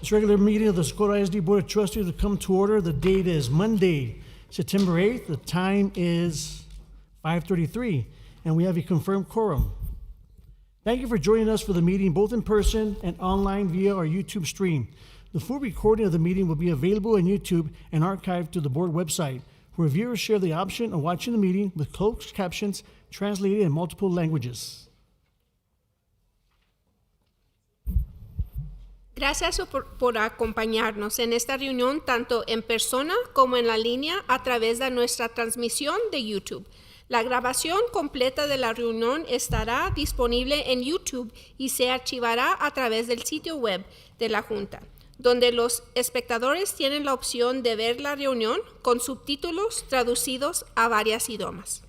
This regular meeting of the Socorro ISD Board of Trustees will come to order. The date is Monday, September 8th. The time is 5:33, and we have a confirmed quorum. Thank you for joining us for the meeting, both in person and online via our YouTube stream. The full recording of the meeting will be available on YouTube and archived to the board website, where viewers share the option of watching the meeting with closed captions translated in multiple languages. Gracias por acompañarnos en esta reunión tanto en persona como en la línea a través de nuestra transmisión de YouTube. La grabación completa de la reunión estará disponible en YouTube y se archivará a través del sitio web de la Junta, donde los espectadores tienen la opción de ver la reunión con subtítulos traducidos a varios idiomas.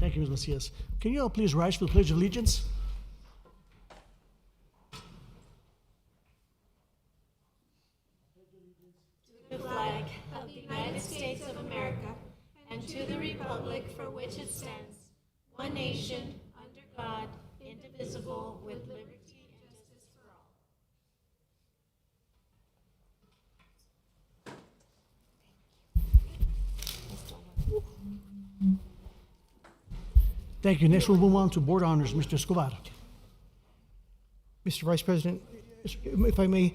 Thank you, Ms. Macias. Can you all please rise for the Pledge of Allegiance? To the flag of the United States of America and to the republic for which it stands, one nation, under God, indivisible, with liberty and justice for all. Thank you. Next, we'll move on to board honors. Mr. Escobar. Mr. Vice President, if I may,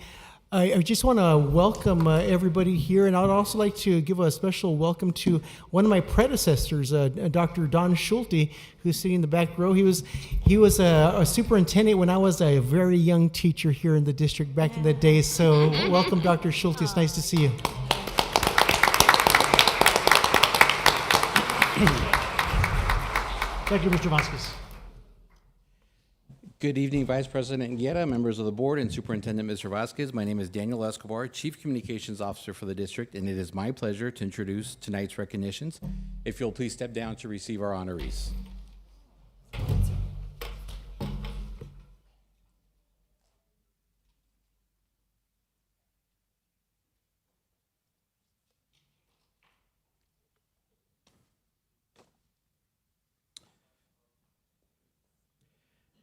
I just want to welcome everybody here, and I'd also like to give a special welcome to one of my predecessors, Dr. Don Schulte, who's sitting in the back row. He was a superintendent when I was a very young teacher here in the district back in the day. So welcome, Dr. Schulte. It's nice to see you. Thank you, Mr. Vasquez. Good evening, Vice President Guerra, members of the board, and Superintendent Mr. Vasquez. My name is Daniel Escobar, Chief Communications Officer for the district, and it is my pleasure to introduce tonight's recognitions. If you'll please step down to receive our honorees.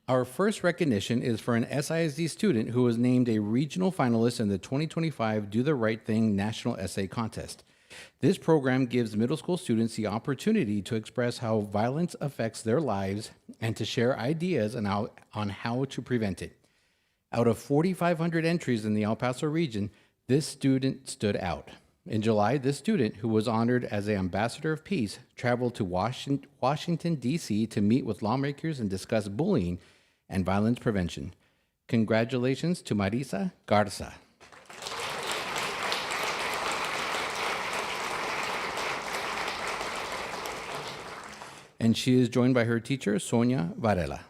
Our first recognition is for an SISD student who was named a regional finalist in the 2025 Do the Right Thing National Essay Contest. This program gives middle school students the opportunity to express how violence affects their lives and to share ideas on how to prevent it. Out of 4,500 entries in the El Paso region, this student stood out. In July, this student, who was honored as an ambassador of peace, traveled to Washington, D.C. to meet with lawmakers and discuss bullying and violence prevention. Congratulations to Marisa Garza. And she is joined by her teacher, Sonia Varela.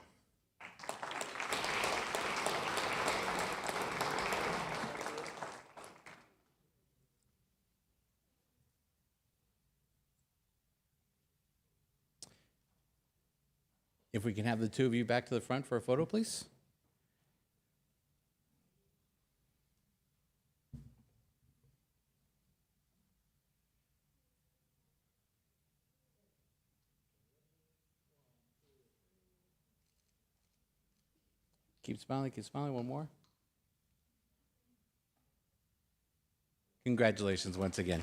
If we can have the two of you back to the front for a photo, please. Keep smiling, one more. Congratulations once again.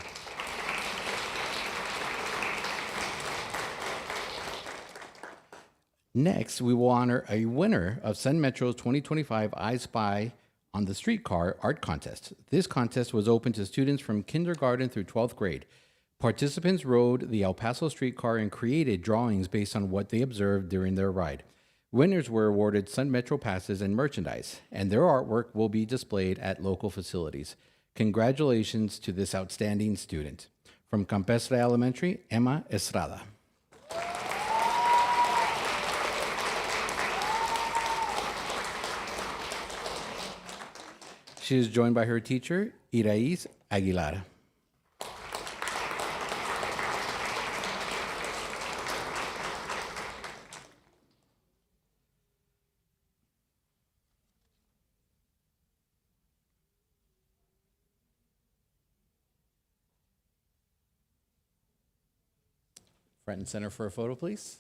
Next, we will honor a winner of Sun Metro's 2025 I Spy on the Streetcar Art Contest. This contest was open to students from kindergarten through 12th grade. Participants rode the El Paso streetcar and created drawings based on what they observed during their ride. Winners were awarded Sun Metro passes and merchandise, and their artwork will be displayed at local facilities. Congratulations to this outstanding student. From Campestre Elementary, Emma Estrada. She is joined by her teacher, Irais Aguilar. Front and center for a photo, please.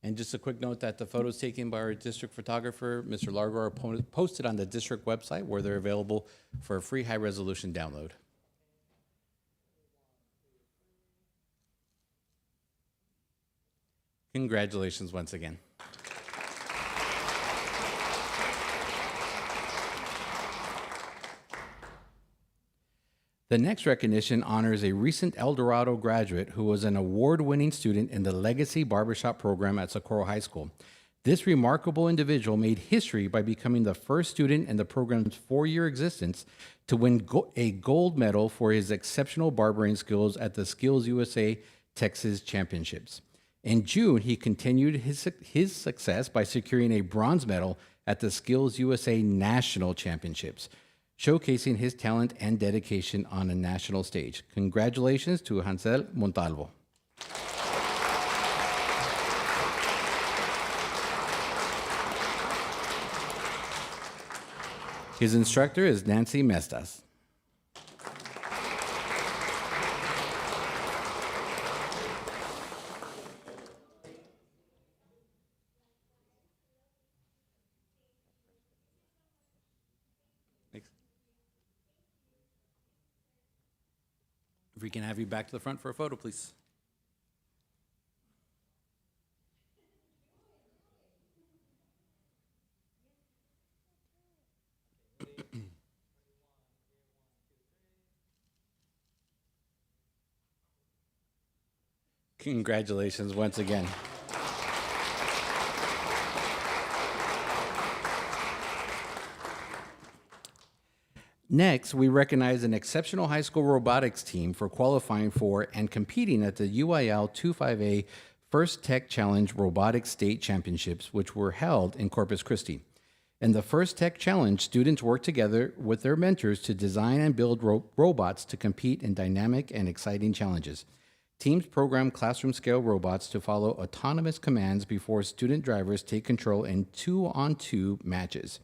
And just a quick note that the photos taken by our district photographer, Mr. Largo, are posted on the district website where they're available for a free high-resolution download. Congratulations once again. The next recognition honors a recent El Dorado graduate who was an award-winning student in the Legacy Barbershop program at Socorro High School. This remarkable individual made history by becoming the first student in the program's 4-year existence to win a gold medal for his exceptional barbering skills at the Skills USA Texas Championships. In June, he continued his success by securing a bronze medal at the Skills USA National Championships, showcasing his talent and dedication on a national stage. Congratulations to Hansel Montalvo. His instructor is Nancy Mestas. Thanks. If we can have you back to the front for a photo, please. Congratulations once again. Next, we recognize an exceptional high school robotics team for qualifying for and competing at the UIL 25A First Tech Challenge Robotics State Championships, which were held in Corpus Christi. In the First Tech Challenge, students worked together with their mentors to design and build robots to compete in dynamic and exciting challenges. Teams program classroom-scale robots to follow autonomous commands before student drivers take control in 2-on-2 matches.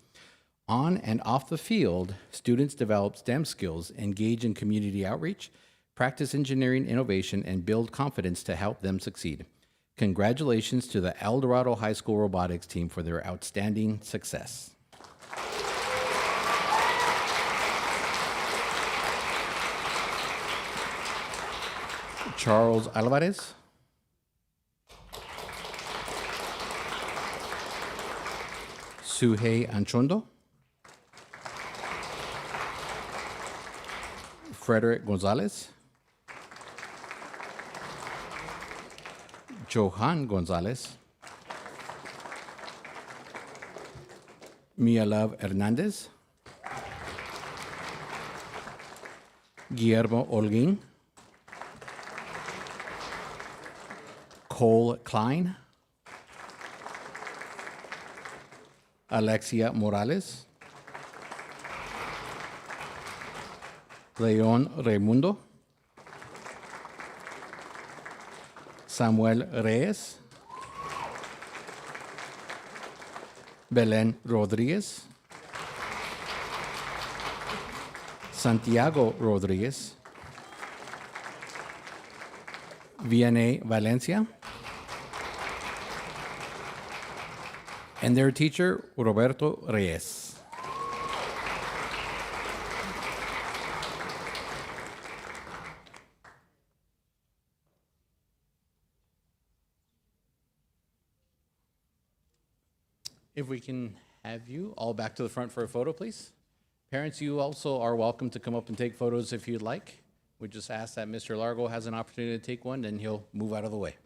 On and off the field, students develop STEM skills, engage in community outreach, practice engineering innovation, and build confidence to help them succeed. Congratulations to the El Dorado High School robotics team for their outstanding success. Charles Alvarez. Suhei Anchondo. Frederick Gonzalez. Johan Gonzalez. Mia Love Hernandez. Guillermo Holguín. Cole Klein. Alexia Morales. Leon Raimundo. Samuel Reyes. Belén Rodríguez. Santiago Rodríguez. Vianney Valencia. And their teacher, Roberto Reyes. If we can have you all back to the front for a photo, please. Parents, you also are welcome to come up and take photos if you'd like. We just ask that Mr. Largo has an opportunity to take one, then he'll move out of the way.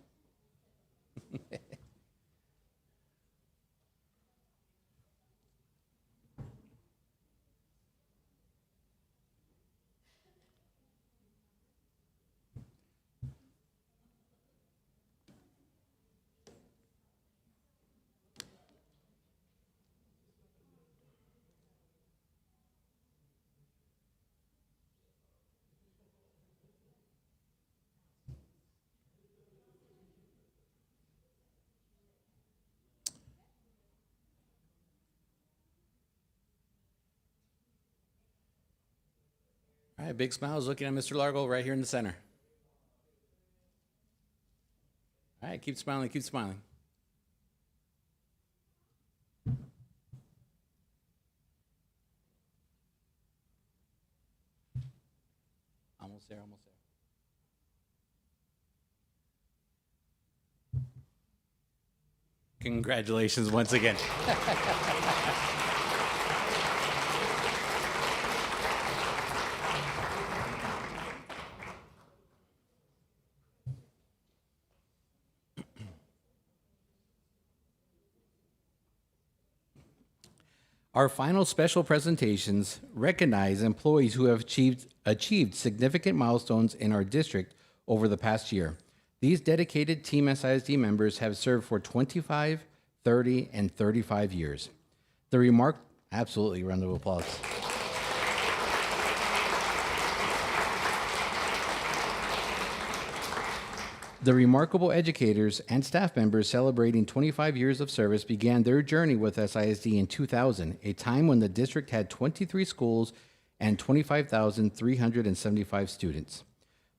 All right, big smiles looking at Mr. Largo right here in the center. All right, keep smiling, keep smiling. Congratulations once again. Our final special presentations recognize employees who have achieved significant milestones in our district over the past year. These dedicated Team SISD members have served for 25, 30, and 35 years. Absolutely, round of applause. The remarkable educators and staff members celebrating 25 years of service began their journey with SISD in 2000, a time when the district had 23 schools and 25,375 students.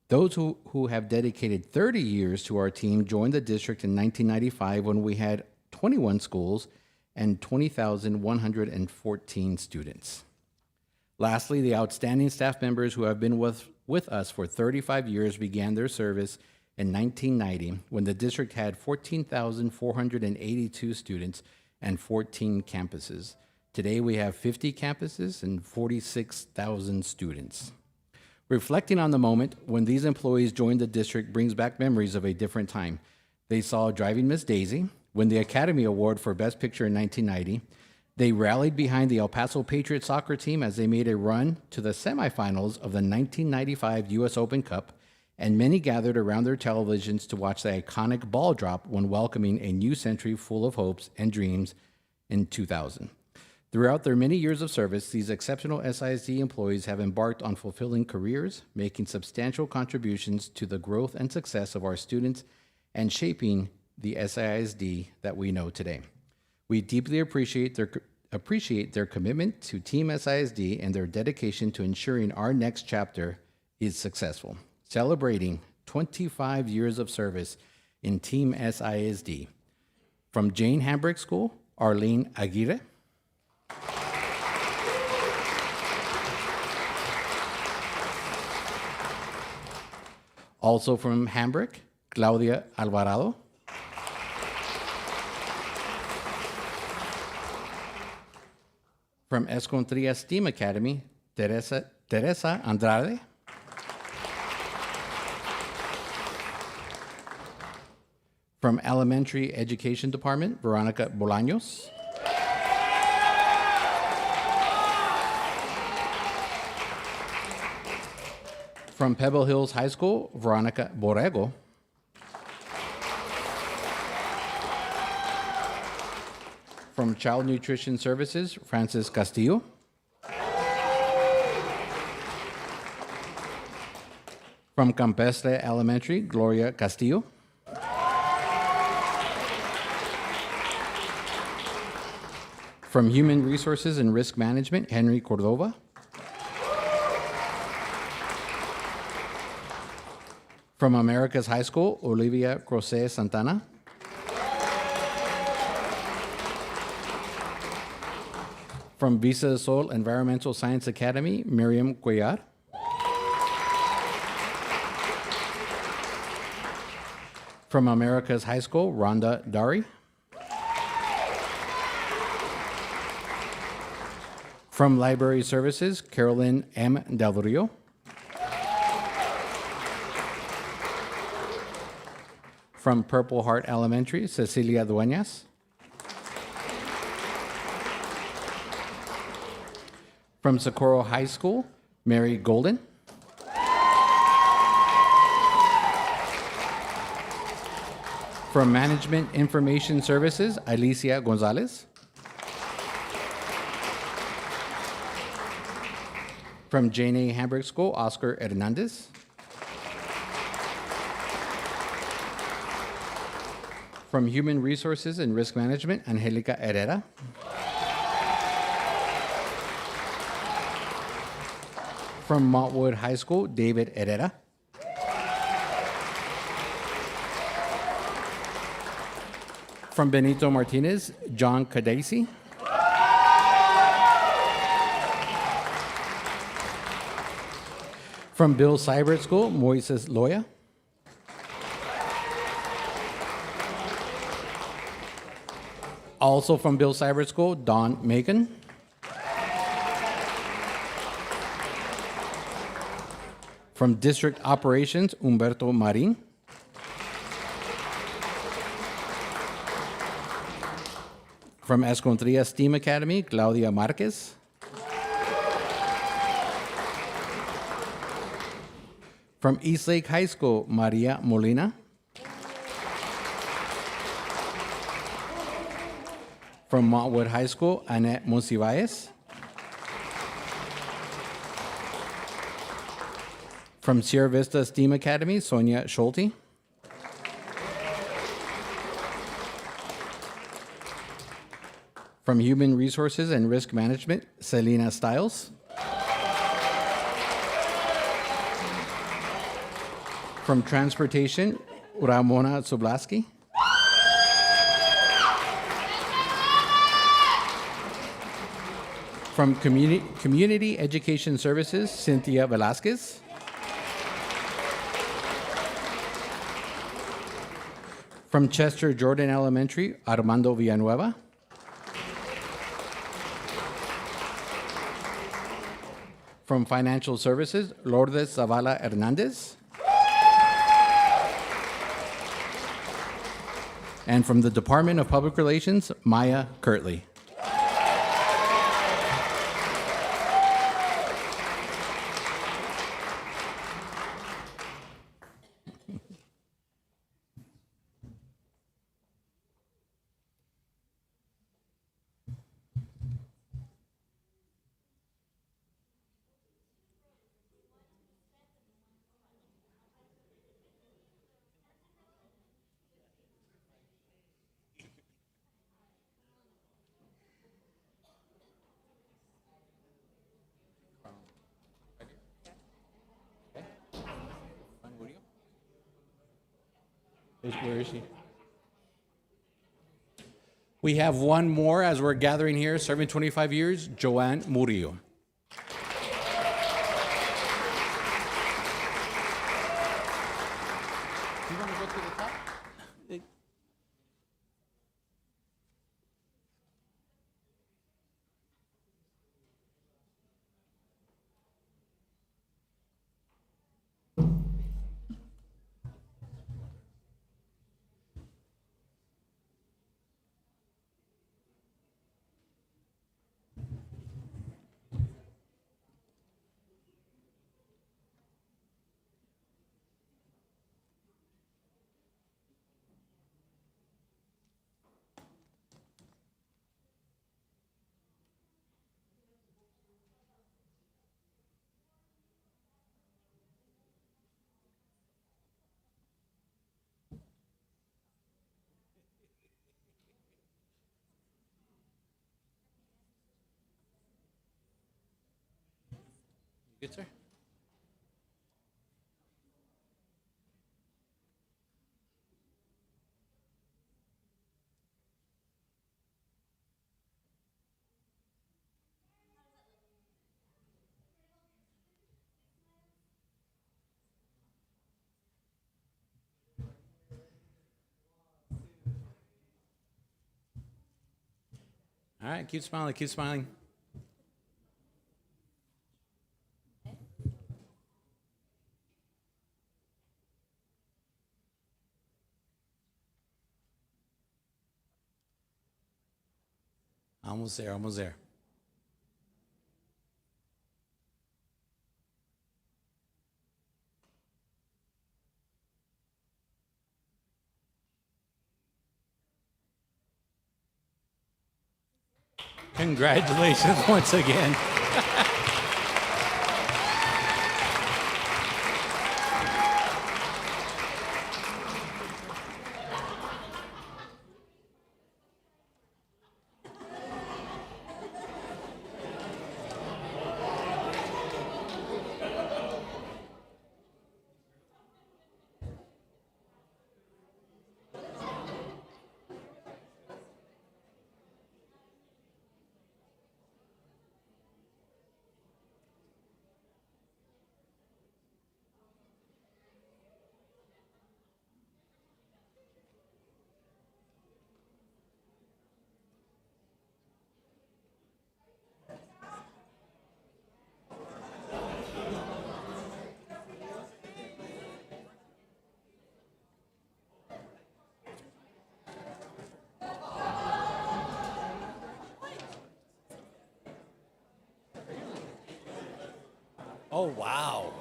Those who have dedicated 30 years to our team joined the district in 1995 when we had 21 schools and 20,114 students. Lastly, the outstanding staff members who have been with us for 35 years began their service in 1990 when the district had 14,482 students and 14 campuses. Today we have 50 campuses and 46,000 students. Reflecting on the moment when these employees joined the district brings back memories of a different time. They saw Driving Miss Daisy win the Academy Award for Best Picture in 1990. They rallied behind the El Paso Patriots soccer team as they made a run to the semifinals of the 1995 U.S. Open Cup, and many gathered around their televisions to watch the iconic ball drop when welcoming a new century full of hopes and dreams in 2000. Throughout their many years of service, these exceptional SISD employees have embarked on fulfilling careers, making substantial contributions to the growth and success of our students, and shaping the SISD that we know today. We deeply appreciate their commitment to Team SISD and their dedication to ensuring our next chapter is successful. Celebrating 25 years of service in Team SISD. From Jane Hambrick School, Arlene Aguirre. Also from Hambrick, Claudia Alvarado. From Escontria STEAM Academy, Teresa Andrade. From Elementary Education Department, Veronica Bolaños. From Pebble Hills High School, Veronica Borrego. From Child Nutrition Services, Francis Castillo. From Campestre Elementary, Gloria Castillo. From Human Resources and Risk Management, Henry Cordova. From Americas High School, Olivia Crocé Santana. From Vista del Sol Environmental Science Academy, Miriam Cuellar. From Americas High School, Rhonda Dari. From Library Services, Carolyn M. Del Rio. From Purple Heart Elementary, Cecilia Dueñas. From Socorro High School, Mary Golden. From Management Information Services, Alicia Gonzalez. From Jane A. Hambrick School, Oscar Hernandez. From Human Resources and Risk Management, Angelica Herrera. From Montwood High School, David Herrera. From Benito Martinez, John Cadacy. From Bill Cybert School, Moises Loya. Also from Bill Cybert School, Don Macon. From District Operations, Humberto Marin. From Escondria STEAM Academy, Claudia Marquez. From Eastlake High School, Maria Molina. From Montwood High School, Annette Monsiváis. From Sierra Vista STEAM Academy, Sonia Schulte. From Human Resources and Risk Management, Selena Stiles. From Transportation, Ramona Soblaski. From Community Education Services, Cynthia Velasquez. From Chester Jordan Elementary, Armando Villanueva. From Financial Services, Lourdes Zavala Hernandez. And from the Department of Public Relations, Maya Kirtley. Where is she? We have one more as we're gathering here, serving 25 years, Joanne Murillo. You want to go to the top? Good, sir. All right, keep smiling, keep smiling. Almost there, almost there. Congratulations once again. Oh, wow.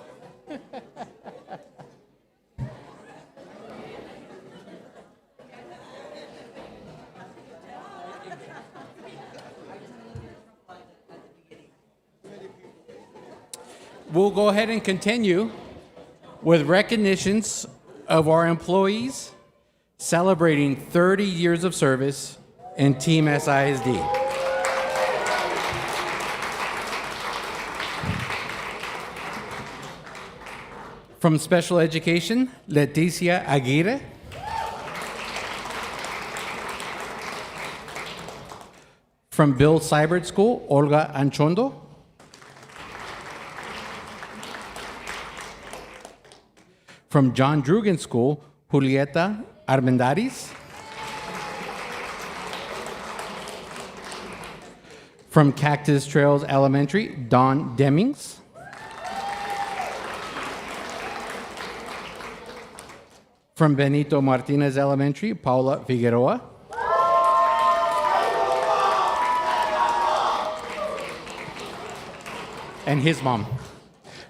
We'll go ahead and continue with recognitions of our employees celebrating 30 years of service in Team SISD. From special education, Leticia Aguirre. From Bill Seibert School, Olga Anchondo. From John Drugan School, Julieta Armendariz. From Cactus Trails Elementary, Don Demings. From Benito Martinez Elementary, Paula Figueroa. And his mom.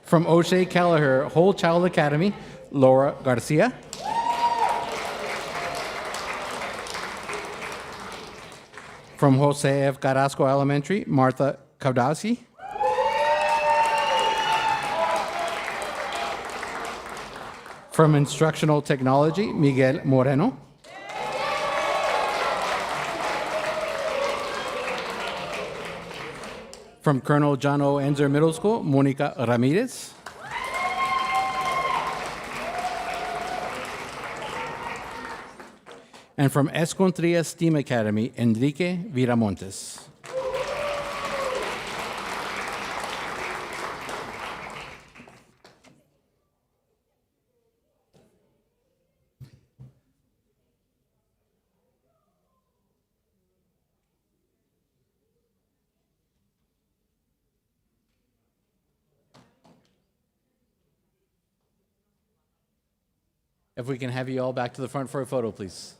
From O'Shea Kelleher Whole Child Academy, Laura Garcia. From Jose F. Carrasco Elementary, Martha Kaudasi. From Instructional Technology, Miguel Moreno. From Colonel John O. Enzer Middle School, Monica Ramirez. And from Escontria STEAM Academy, Enrique Viramontes. If we can have you all back to the front for a photo, please.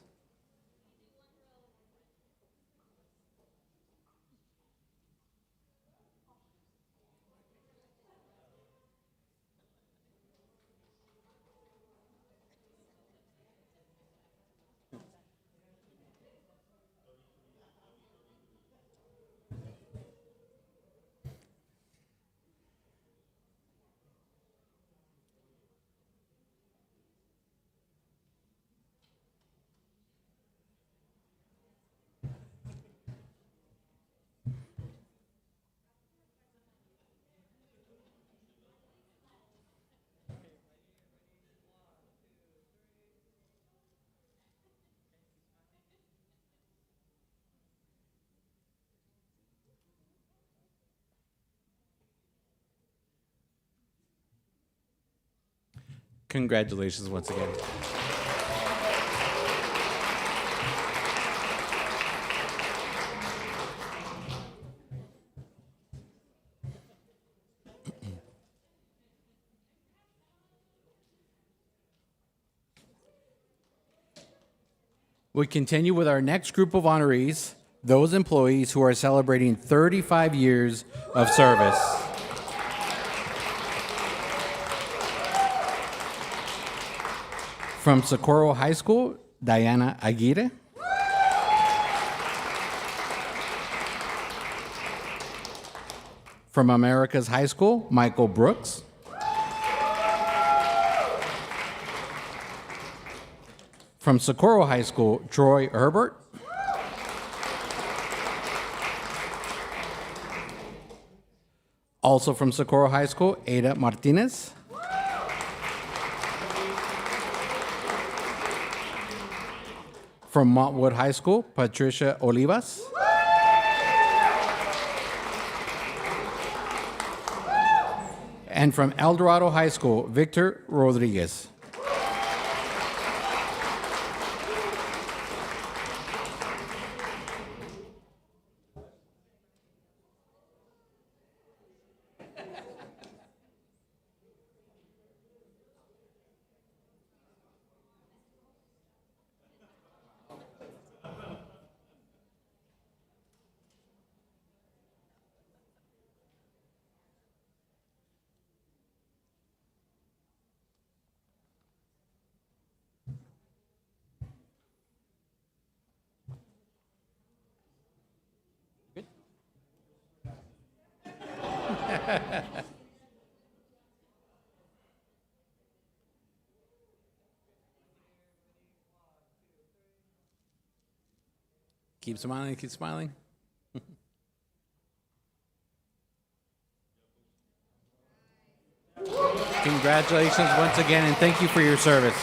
Congratulations once again. We continue with our next group of honorees, those employees who are celebrating 35 years of service. From Socorro High School, Diana Aguirre. From America's High School, Michael Brooks. From Socorro High School, Troy Herbert. Also from Socorro High School, Ada Martinez. From Montwood High School, Patricia Olivas. And from El Dorado High School, Victor Rodriguez. Keep smiling, keep smiling. Congratulations once again, and thank you for your service.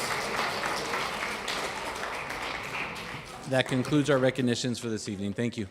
That concludes our recognitions for this evening. Thank you.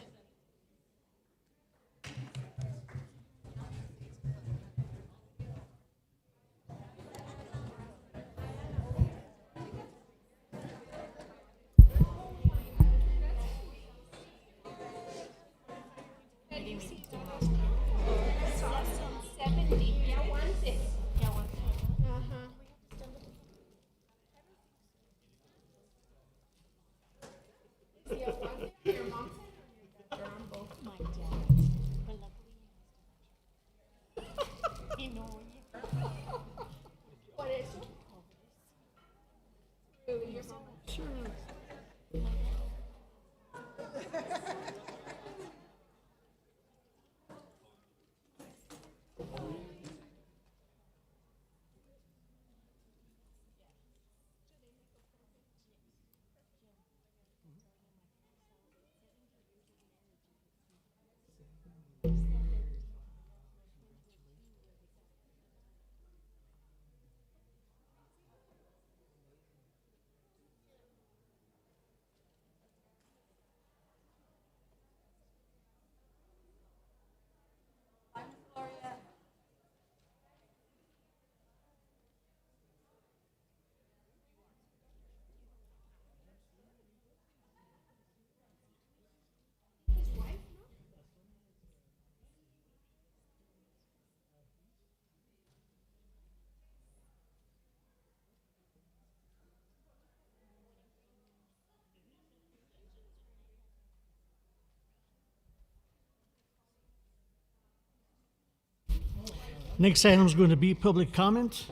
Next item is going to be public comment.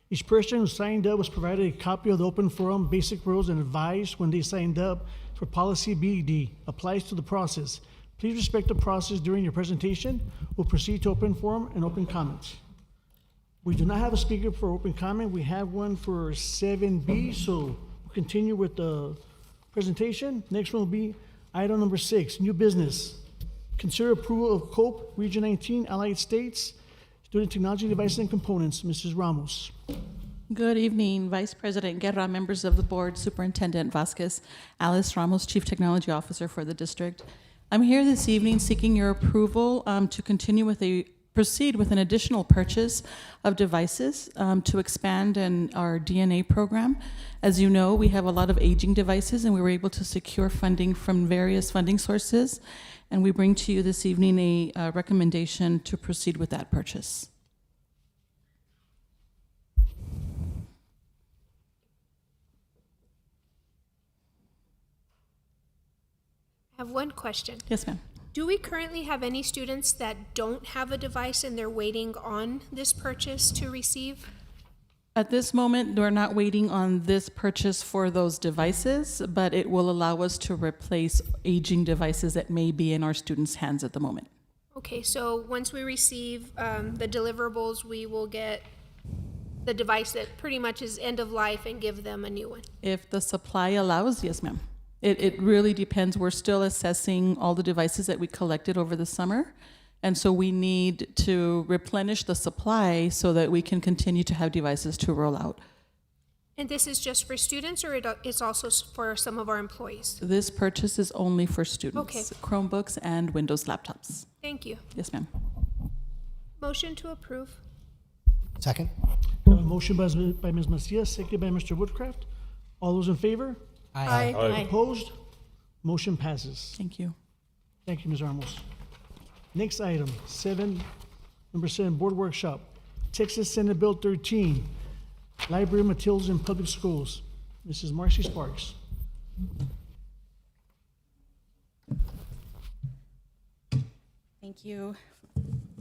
Each person who signed up was provided a copy of the open forum basic rules and advised when they signed up for policy BD applies to the process. Please respect the process during your presentation. We'll proceed to open forum and open comments. We do not have a speaker for open comment. We have one for 7B, so we'll continue with the presentation. Next one will be item number 6, new business. Consider approval of COPE Region 19 Allied States Student Technology Devices and Components. Mrs. Ramos. Good evening, Vice President Guerra, members of the board, Superintendent Vasquez, Alice Ramos, Chief Technology Officer for the district. I'm here this evening seeking your approval to proceed with an additional purchase of devices to expand our DNA program. As you know, we have a lot of aging devices, and we were able to secure funding from various funding sources, and we bring to you this evening a recommendation to proceed with that purchase. I have one question. Yes, ma'am. Do we currently have any students that don't have a device and they're waiting on this purchase to receive? At this moment, we're not waiting on this purchase for those devices, but it will allow us to replace aging devices that may be in our students' hands at the moment. Okay, so once we receive the deliverables, we will get the device that pretty much is end of life and give them a new one. If the supply allows, yes, ma'am. It really depends. We're still assessing all the devices that we collected over the summer. And so we need to replenish the supply so that we can continue to have devices to roll out. And this is just for students, or it's also for some of our employees? This purchase is only for students. Okay. Chromebooks and Windows laptops. Thank you. Yes, ma'am. Motion to approve. Second. Motion by Ms. Macias, seconded by Mr. Woodcraft. All those in favor? Aye. Opposed? Motion passes. Thank you. Thank you, Ms. Ramos. Next item, number 7, board workshop. Texas Senate Bill 13, library materials in public schools. Mrs. Marcy Sparks. Thank you,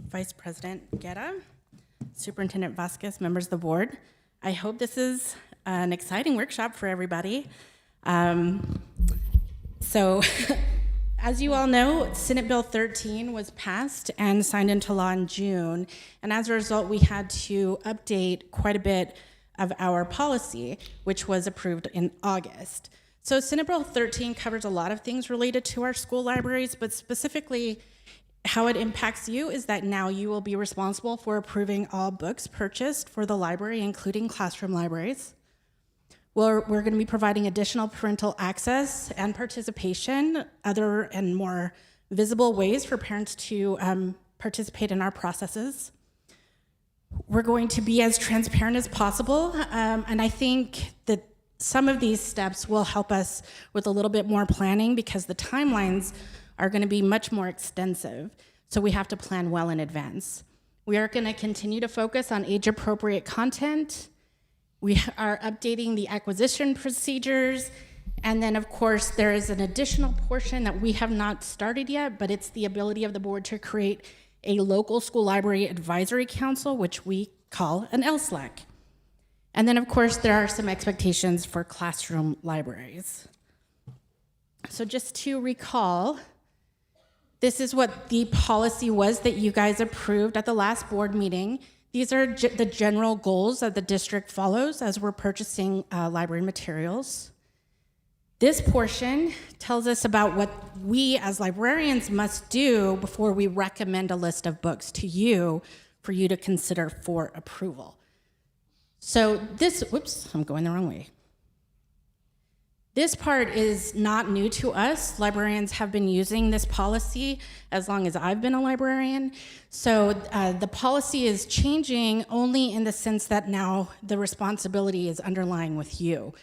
Vice President Guerra, Superintendent Vasquez, members of the board. I hope this is an exciting workshop for everybody. So As you all know, Senate Bill 13 was passed and signed into law in June, and as a result, we had to update quite a bit of our policy, which was approved in August. So Senate Bill 13 covers a lot of things related to our school libraries, but specifically how it impacts you is that now you will be responsible for approving all books purchased for the library, including classroom libraries. We're going to be providing additional parental access and participation, other and more visible ways for parents to participate in our processes. We're going to be as transparent as possible, and I think that some of these steps will help us with a little bit more planning because the timelines are going to be much more extensive, so we have to plan well in advance. We are going to continue to focus on age-appropriate content. We are updating the acquisition procedures, and then of course there is an additional portion that we have not started yet, but it's the ability of the board to create a local school library advisory council, which we call an LSLAC. And then of course there are some expectations for classroom libraries. So just to recall, this is what the policy was that you guys approved at the last board meeting. These are the general goals that the district follows as we're purchasing library materials. This portion tells us about what we as librarians must do before we recommend a list of books to you for you to consider for approval. So this, whoops, I'm going the wrong way. This part is not new to us. Librarians have been using this policy as long as I've been a librarian. So the policy is changing only in the sense that now the responsibility is underlying with you.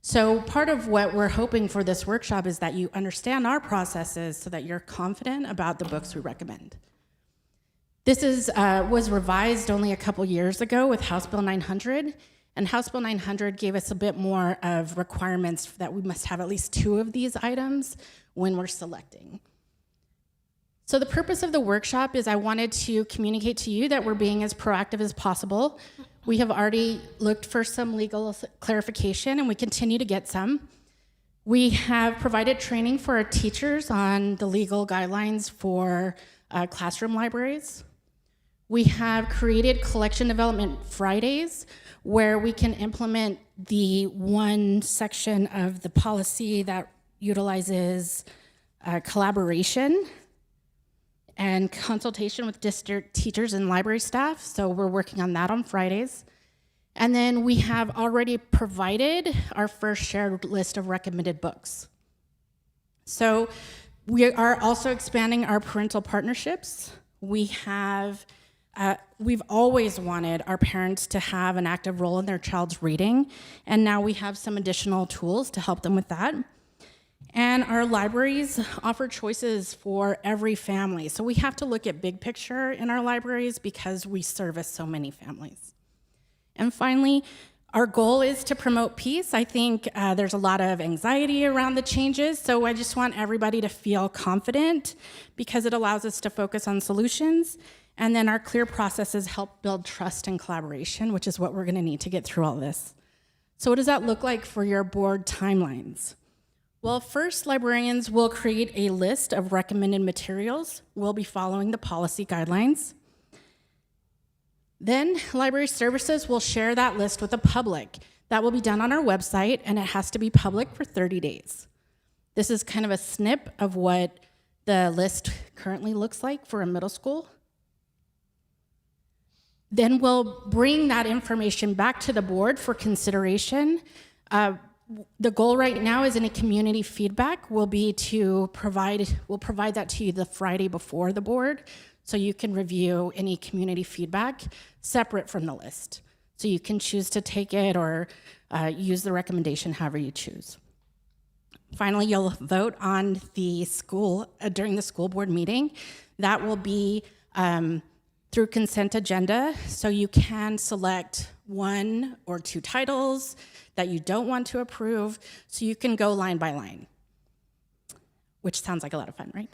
So part of what we're hoping for this workshop is that you understand our processes so that you're confident about the books we recommend. This was revised only a couple years ago with House Bill 900. And House Bill 900 gave us a bit more of requirements that we must have at least 2 of these items when we're selecting. So the purpose of the workshop is I wanted to communicate to you that we're being as proactive as possible. We have already looked for some legal clarification and we continue to get some. We have provided training for our teachers on the legal guidelines for classroom libraries. We have created collection development Fridays where we can implement the one section of the policy that utilizes collaboration and consultation with district teachers and library staff. So we're working on that on Fridays. And then we have already provided our first shared list of recommended books. So we are also expanding our parental partnerships. We've always wanted our parents to have an active role in their child's reading, and now we have some additional tools to help them with that. And our libraries offer choices for every family. So we have to look at big picture in our libraries because we service so many families. And finally, our goal is to promote peace. I think there's a lot of anxiety around the changes, so I just want everybody to feel confident because it allows us to focus on solutions. And then our clear processes help build trust and collaboration, which is what we're gonna need to get through all this. So what does that look like for your board timelines? Well, first, librarians will create a list of recommended materials. We'll be following the policy guidelines. Then library services will share that list with the public. That will be done on our website, and it has to be public for 30 days. This is kind of a snip of what the list currently looks like for a middle school. Then we'll bring that information back to the board for consideration. The goal right now is any community feedback will be to we'll provide that to you the Friday before the board, so you can review any community feedback separate from the list. So you can choose to take it or use the recommendation however you choose. Finally, you'll vote on the school during the school board meeting. That will be through consent agenda, so you can select 1 or 2 titles that you don't want to approve, so you can go line by line, which sounds like a lot of fun, right?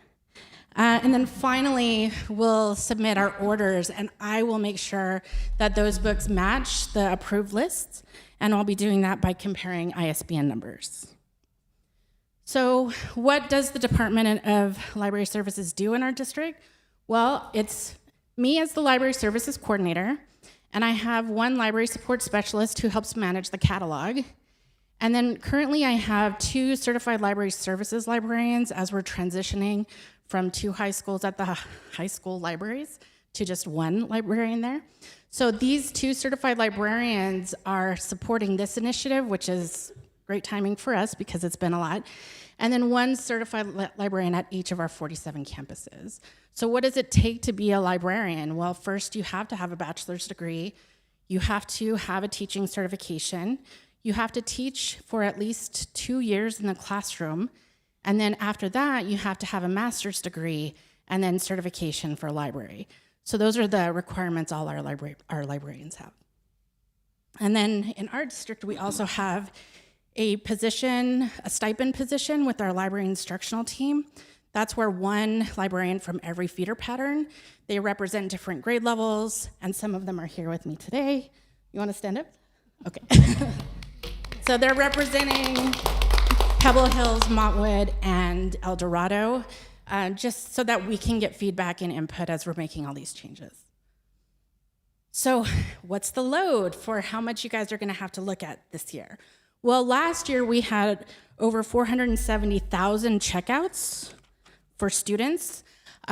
And then finally, we'll submit our orders, and I will make sure that those books match the approved lists, and I'll be doing that by comparing ISBN numbers. So what does the Department of Library Services do in our district? Well, it's me as the Library Services Coordinator, and I have one library support specialist who helps manage the catalog. And then currently I have 2 certified library services librarians as we're transitioning from 2 high schools at the high school libraries to just 1 librarian there. So these 2 certified librarians are supporting this initiative, which is great timing for us because it's been a lot. And then 1 certified librarian at each of our 47 campuses. So what does it take to be a librarian? Well, first you have to have a bachelor's degree. You have to have a teaching certification. You have to teach for at least 2 years in the classroom. And then after that, you have to have a master's degree and then certification for library. So those are the requirements all our librarians have. And then in our district, we also have a stipend position with our library instructional team. That's where 1 librarian from every feeder pattern, they represent different grade levels, and some of them are here with me today. You want to stand up? Okay. So they're representing Pebble Hills, Montwood, and El Dorado, just so that we can get feedback and input as we're making all these changes. So what's the load for how much you guys are going to have to look at this year? Well, last year we had over 470,000 checkouts for students,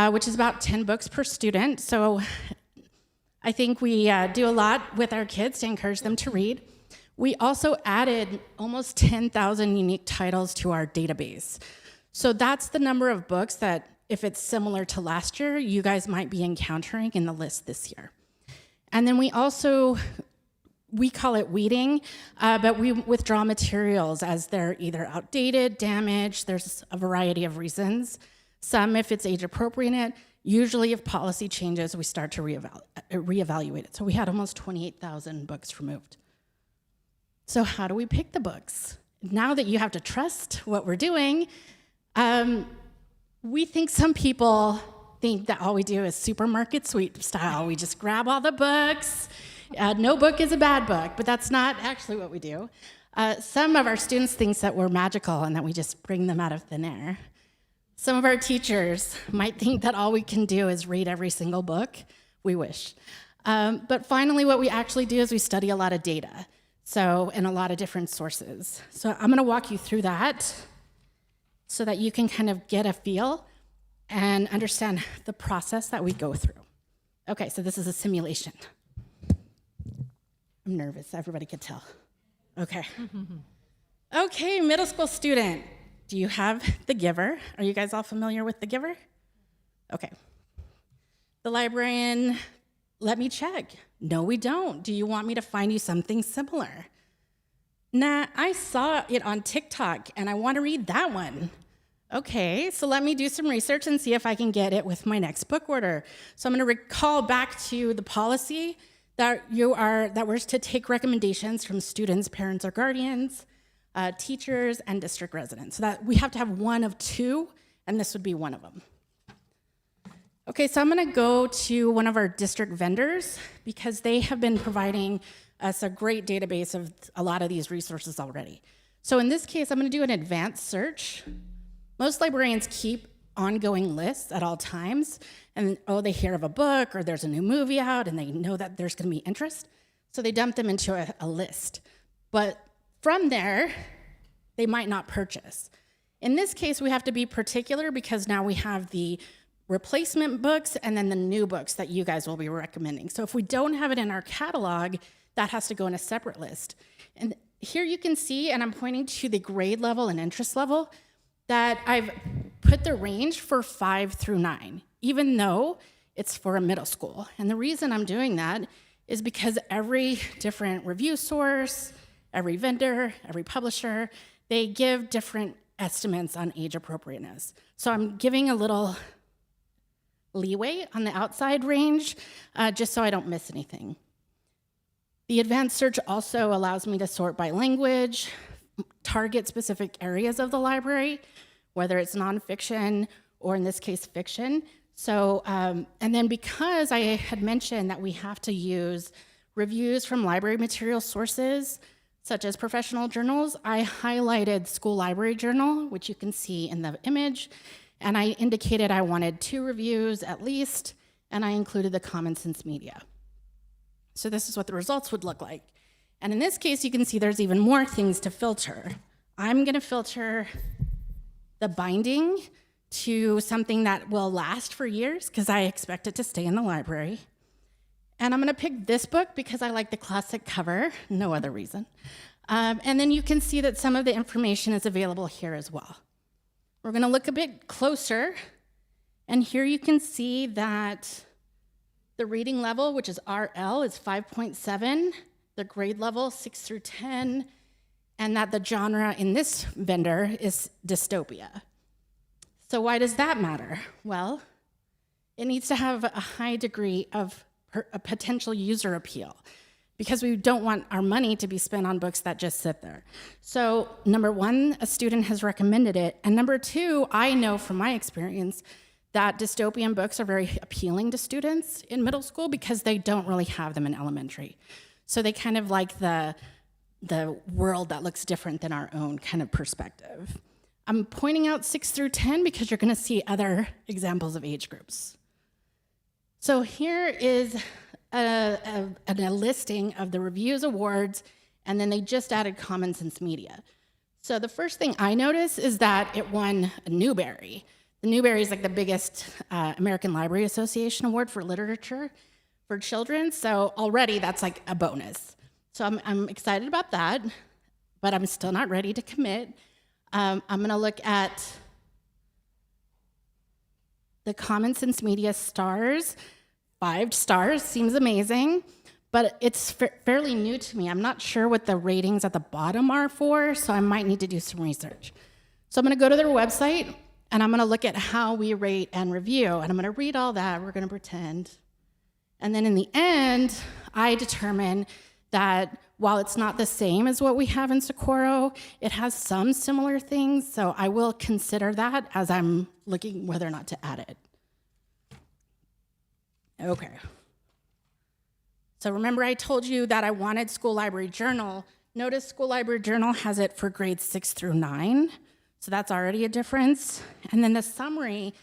which is about 10 books per student. So I think we do a lot with our kids to encourage them to read. We also added almost 10,000 unique titles to our database. So that's the number of books that, if it's similar to last year, you guys might be encountering in the list this year. And then we call it weeding, but we withdraw materials as they're either outdated, damaged. There's a variety of reasons. Some, if it's age appropriate, usually if policy changes, we start to reevaluate it. So we had almost 28,000 books removed. So how do we pick the books? Now that you have to trust what we're doing, we think some people think that all we do is supermarket sweep style. We just grab all the books. No book is a bad book, but that's not actually what we do. Some of our students think that we're magical and that we just bring them out of thin air. Some of our teachers might think that all we can do is read every single book. We wish. But finally, what we actually do is we study a lot of data, and a lot of different sources. So I'm going to walk you through that so that you can kind of get a feel and understand the process that we go through. Okay, so this is a simulation. I'm nervous, everybody could tell. Okay. Okay, middle school student. Do you have The Giver? Are you guys all familiar with The Giver? Okay. The librarian, let me check. No, we don't. Do you want me to find you something similar? Nah, I saw it on TikTok and I want to read that one. Okay, so let me do some research and see if I can get it with my next book order. So I'm going to recall back to the policy that we're to take recommendations from students, parents, or guardians, teachers, and district residents. So that we have to have one of 2, and this would be one of them. Okay, so I'm going to go to one of our district vendors because they have been providing us a great database of a lot of these resources already. So in this case, I'm going to do an advanced search. Most librarians keep ongoing lists at all times, and they hear of a book or there's a new movie out and they know that there's going to be interest, so they dump them into a list. But from there, they might not purchase. In this case, we have to be particular because now we have the replacement books and then the new books that you guys will be recommending. So if we don't have it in our catalog, that has to go in a separate list. And here you can see, and I'm pointing to the grade level and interest level, that I've put the range for 5 through 9, even though it's for a middle school. And the reason I'm doing that is because every different review source, every vendor, every publisher, they give different estimates on age appropriateness. So I'm giving a little leeway on the outside range, just so I don't miss anything. The advanced search also allows me to sort by language, target specific areas of the library, whether it's nonfiction or in this case fiction. So, and then because I had mentioned that we have to use reviews from library material sources, such as professional journals, I highlighted school library journal, which you can see in the image, and I indicated I wanted 2 reviews at least, and I included the Common Sense Media. So this is what the results would look like. And in this case, you can see there's even more things to filter. I'm gonna filter the binding to something that will last for years, because I expect it to stay in the library. And I'm gonna pick this book because I like the classic cover, no other reason. And then you can see that some of the information is available here as well. We're gonna look a bit closer, and here you can see that the reading level, which is RL, is 5.7, the grade level 6 through 10, and that the genre in this vendor is dystopia. So why does that matter? Well, it needs to have a high degree of a potential user appeal, because we don't want our money to be spent on books that just sit there. So number 1, a student has recommended it, and number 2, I know from my experience that dystopian books are very appealing to students in middle school because they don't really have them in elementary. So they kind of like the world that looks different than our own kind of perspective. I'm pointing out 6 through 10 because you're gonna see other examples of age groups. So here is a listing of the reviews awards, and then they just added Common Sense Media. So the first thing I noticed is that it won a Newbery. The Newbery is like the biggest American Library Association award for literature for children, so already that's like a bonus. So I'm excited about that, but I'm still not ready to commit. I'm gonna look at the Common Sense Media stars. 5 stars seems amazing, but it's fairly new to me. I'm not sure what the ratings at the bottom are for, so I might need to do some research. So I'm gonna go to their website, and I'm gonna look at how we rate and review, and I'm gonna read all that, we're gonna pretend. And then in the end, I determine that while it's not the same as what we have in Socorro, it has some similar things, so I will consider that as I'm looking whether or not to add it. Okay. So remember I told you that I wanted School Library Journal. Notice School Library Journal has it for grades 6 through 9, so that's already a difference. And then the summary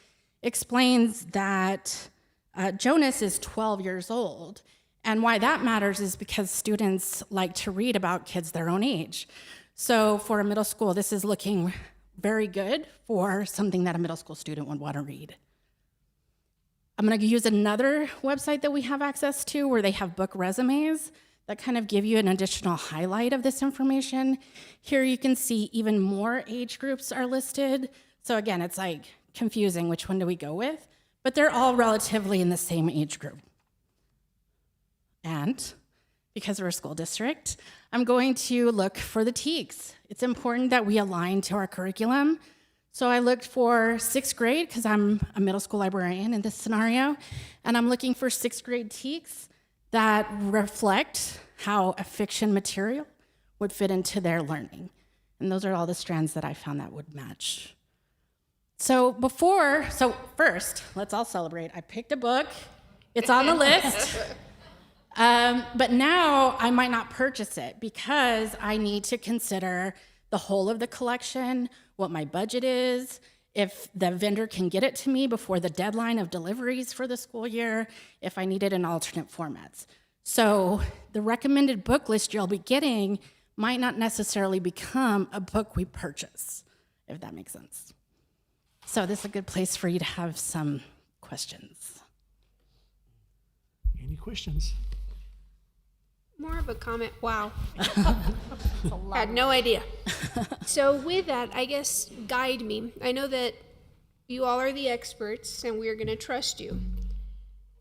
explains that Jonas is 12 years old. And why that matters is because students like to read about kids their own age. So for a middle school, this is looking very good for something that a middle school student would want to read. I'm gonna use another website that we have access to where they have book resumes that kind of give you an additional highlight of this information. Here you can see even more age groups are listed. So again, it's like confusing, which one do we go with? But they're all relatively in the same age group. And because we're a school district, I'm going to look for the TEKS. It's important that we align to our curriculum. So I looked for 6th grade, because I'm a middle school librarian in this scenario, and I'm looking for 6th grade TEKS that reflect how a fiction material would fit into their learning. And those are all the strands that I found that would match. So first, let's all celebrate. I picked a book, it's on the list. But now I might not purchase it because I need to consider the whole of the collection, what my budget is, if the vendor can get it to me before the deadline of deliveries for the school year, if I need it in alternate formats. So the recommended book list you'll be getting might not necessarily become a book we purchase, if that makes sense. So this is a good place for you to have some questions. Any questions? More of a comment. Wow. Had no idea. So with that, I guess guide me. I know that you all are the experts and we're going to trust you.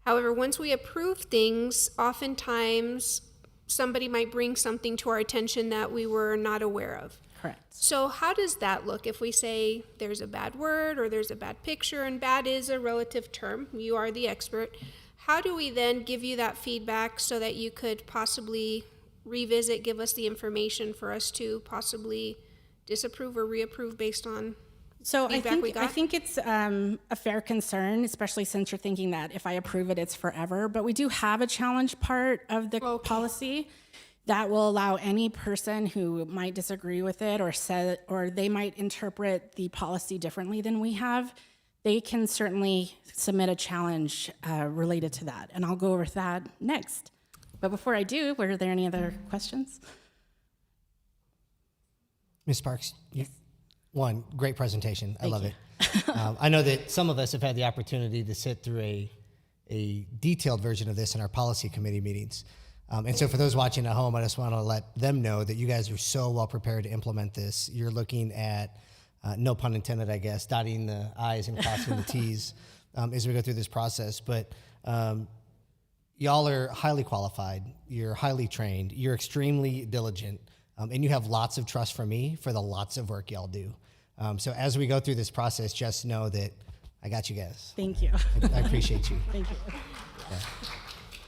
However, once we approve things, oftentimes somebody might bring something to our attention that we were not aware of. Correct. So how does that look if we say there's a bad word or there's a bad picture, and bad is a relative term, you are the expert. How do we then give you that feedback so that you could possibly revisit, give us the information for us to possibly disapprove or reapprove based on feedback we got? I think it's a fair concern, especially since you're thinking that if I approve it, it's forever. But we do have a challenge part of the policy. That will allow any person who might disagree with it or they might interpret the policy differently than we have, they can certainly submit a challenge related to that. And I'll go over that next. But before I do, were there any other questions? Ms. Sparks, one, great presentation. I love you. it. I know that some of us have had the opportunity to sit through a detailed version of this in our policy committee meetings. And so for those watching at home, I just want to let them know that you guys are so well prepared to implement this. You're looking at, no pun intended, I guess, dotting the I's and crossing the T's as we go through this process. But y'all are highly qualified. You're highly trained. You're extremely diligent. And you have lots of trust from me for the lots of work y'all do. So as we go through this process, just know that I got you guys. Thank you. I appreciate you. Thank you.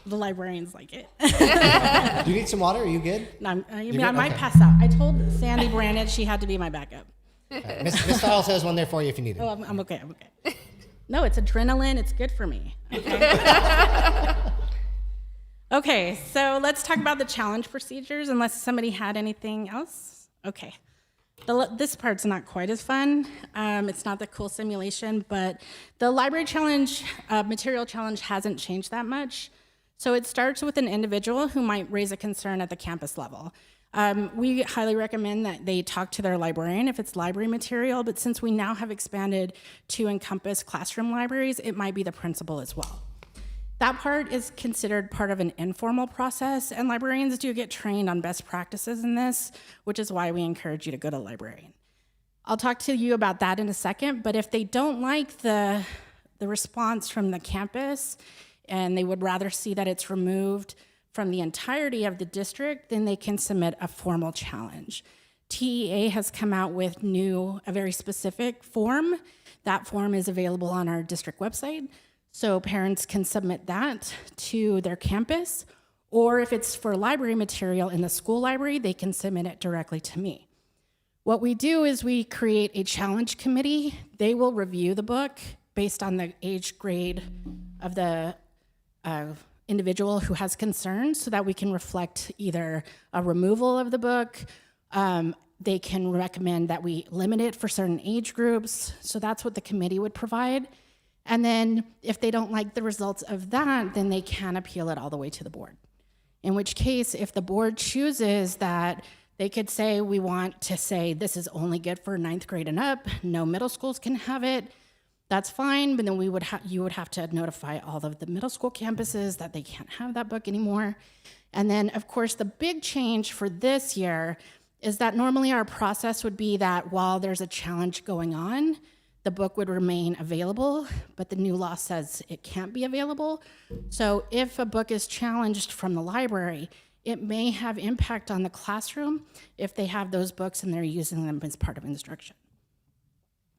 The librarians like it. Do you need some water? Are you good? No, I good? might Okay. pass out. I told Sandy Brandon she had to be my backup. Miss Stiles has one there for you if you need it. Oh, I'm okay. I'm okay. No, it's adrenaline. It's good for me. Okay. Okay, so let's talk about the challenge procedures, unless somebody had anything else. Okay. This part's not quite as fun. It's not the cool simulation, but the library challenge, material challenge hasn't changed that much. So it starts with an individual who might raise a concern at the campus level. We highly recommend that they talk to their librarian if it's library material, but since we now have expanded to encompass classroom libraries, it might be the principal as well. That part is considered part of an informal process, and librarians do get trained on best practices in this, which is why we encourage you to go to a librarian. I'll talk to you about that in a second, but if they don't like the response from the campus and they would rather see that it's removed from the entirety of the district, then they can submit a formal challenge. TEA has come out with a very specific form. That form is available on our district website. So parents can submit that to their campus, or if it's for library material in the school library, they can submit it directly to me. What we do is we create a challenge committee. They will review the book based on the age grade of the individual who has concerns so that we can reflect either a removal of the book. They can recommend that we limit it for certain age groups. So that's what the committee would provide. And then if they don't like the results of that, then they can appeal it all the way to the board. In which case, if the board chooses that, they could say, we want to say this is only good for 9th grade and up, no middle schools can have it, that's fine, but then you would have to notify all of the middle school campuses that they can't have that book anymore. And then, of course, the big change for this year is that normally our process would be that while there's a challenge going on, the book would remain available, but the new law says it can't be available. So if a book is challenged from the library, it may have impact on the classroom if they have those books and they're using them as part of instruction.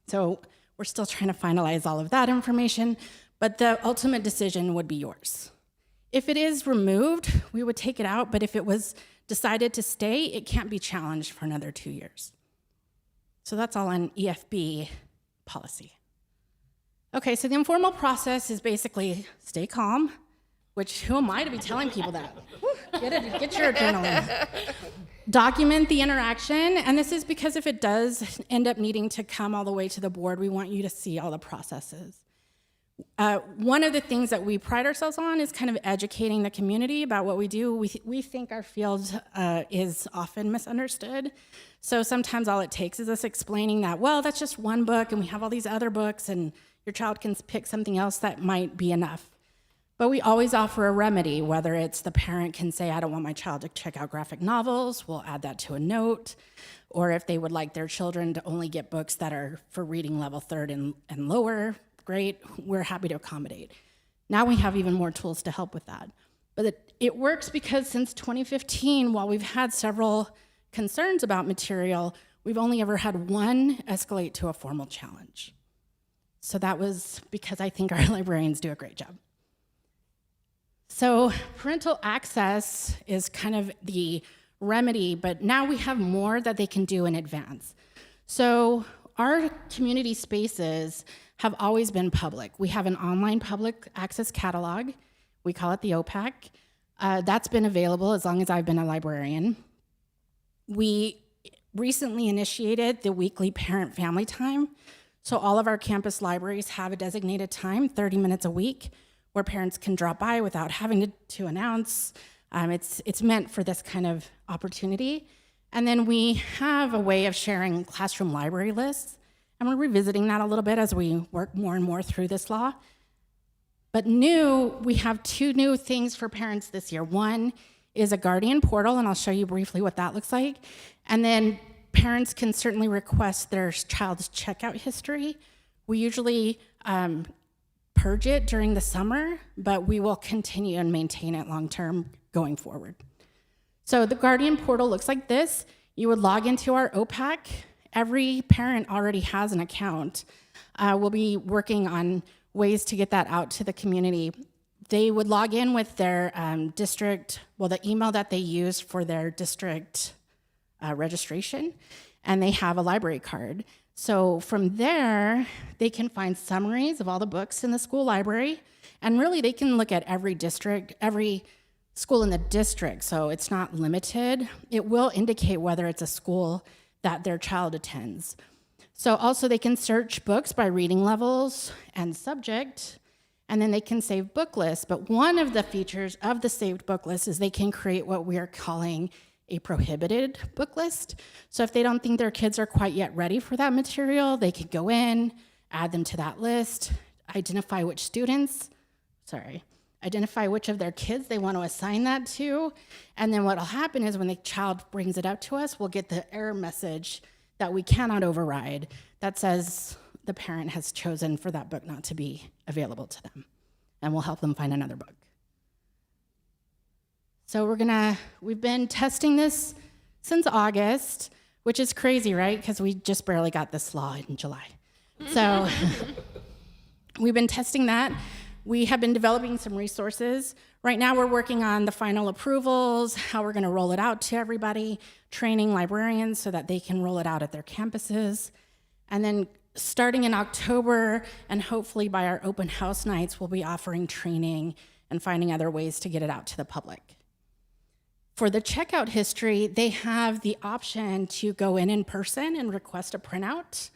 So we're still trying to finalize all of that information, but the ultimate decision would be yours. If it is removed, we would take it out, but if it was decided to stay, it can't be challenged for another 2 years. So that's all on EFB policy. Okay, so the informal process is basically stay calm, which who am I to be telling people that? Get your adrenaline. Document the interaction, and this is because if it does end up needing to come all the way to the board, we want you to see all the processes. One of the things that we pride ourselves on is kind of educating the community about what we do. We think our field is often misunderstood. So sometimes all it takes is us explaining that, well, that's just one book and we have all these other books and your child can pick something else that might be enough. But we always offer a remedy, whether it's the parent can say, I don't want my child to check out graphic novels, we'll add that to a note. Or if they would like their children to only get books that are for reading level 3rd and lower, great, we're happy to accommodate. Now we have even more tools to help with that. But it works because since 2015, while we've had several concerns about material, we've only ever had one escalate to a formal challenge. So that was because I think our librarians do a great job. So parental access is kind of the remedy, but now we have more that they can do in advance. So our community spaces have always been public. We have an online public access catalog. We call it the OPAC. That's been available as long as I've been a librarian. We recently initiated the weekly parent-family time. So all of our campus libraries have a designated time, 30 minutes a week, where parents can drop by without having to announce. It's meant for this kind of opportunity. And then we have a way of sharing classroom library lists, and we're revisiting that a little bit as we work more and more through this law. But we have 2 new things for parents this year. One is a guardian portal, and I'll show you briefly what that looks like. And then parents can certainly request their child's checkout history. We usually purge it during the summer, but we will continue and maintain it long-term going forward. So the guardian portal looks like this. You would log into our OPAC. Every parent already has an account. We'll be working on ways to get that out to the community. They would log in with their the email that they use for their district registration, and they have a library card. So from there, they can find summaries of all the books in the school library, and really they can look at every district, every school in the district, so it's not limited. It will indicate whether it's a school that their child attends. So also they can search books by reading levels and subject, and then they can save book lists. But one of the features of the saved book list is they can create what we are calling a prohibited book list. So if they don't think their kids are quite yet ready for that material, they could go in, add them to that list, identify which of their kids they want to assign that to. And then what will happen is when the child brings it up to us, we'll get the error message that we cannot override that says the parent has chosen for that book not to be available to them. And we'll help them find another book. So we've been testing this since August, which is crazy, right? Because we just barely got this law in July. So we've been testing that. We have been developing some resources. Right now we're working on the final approvals, how we're gonna roll it out to everybody, training librarians so that they can roll it out at their campuses. And then starting in October, and hopefully by our open house nights, we'll be offering training and finding other ways to get it out to the public. For the checkout history, they have the option to go in person and request a printout.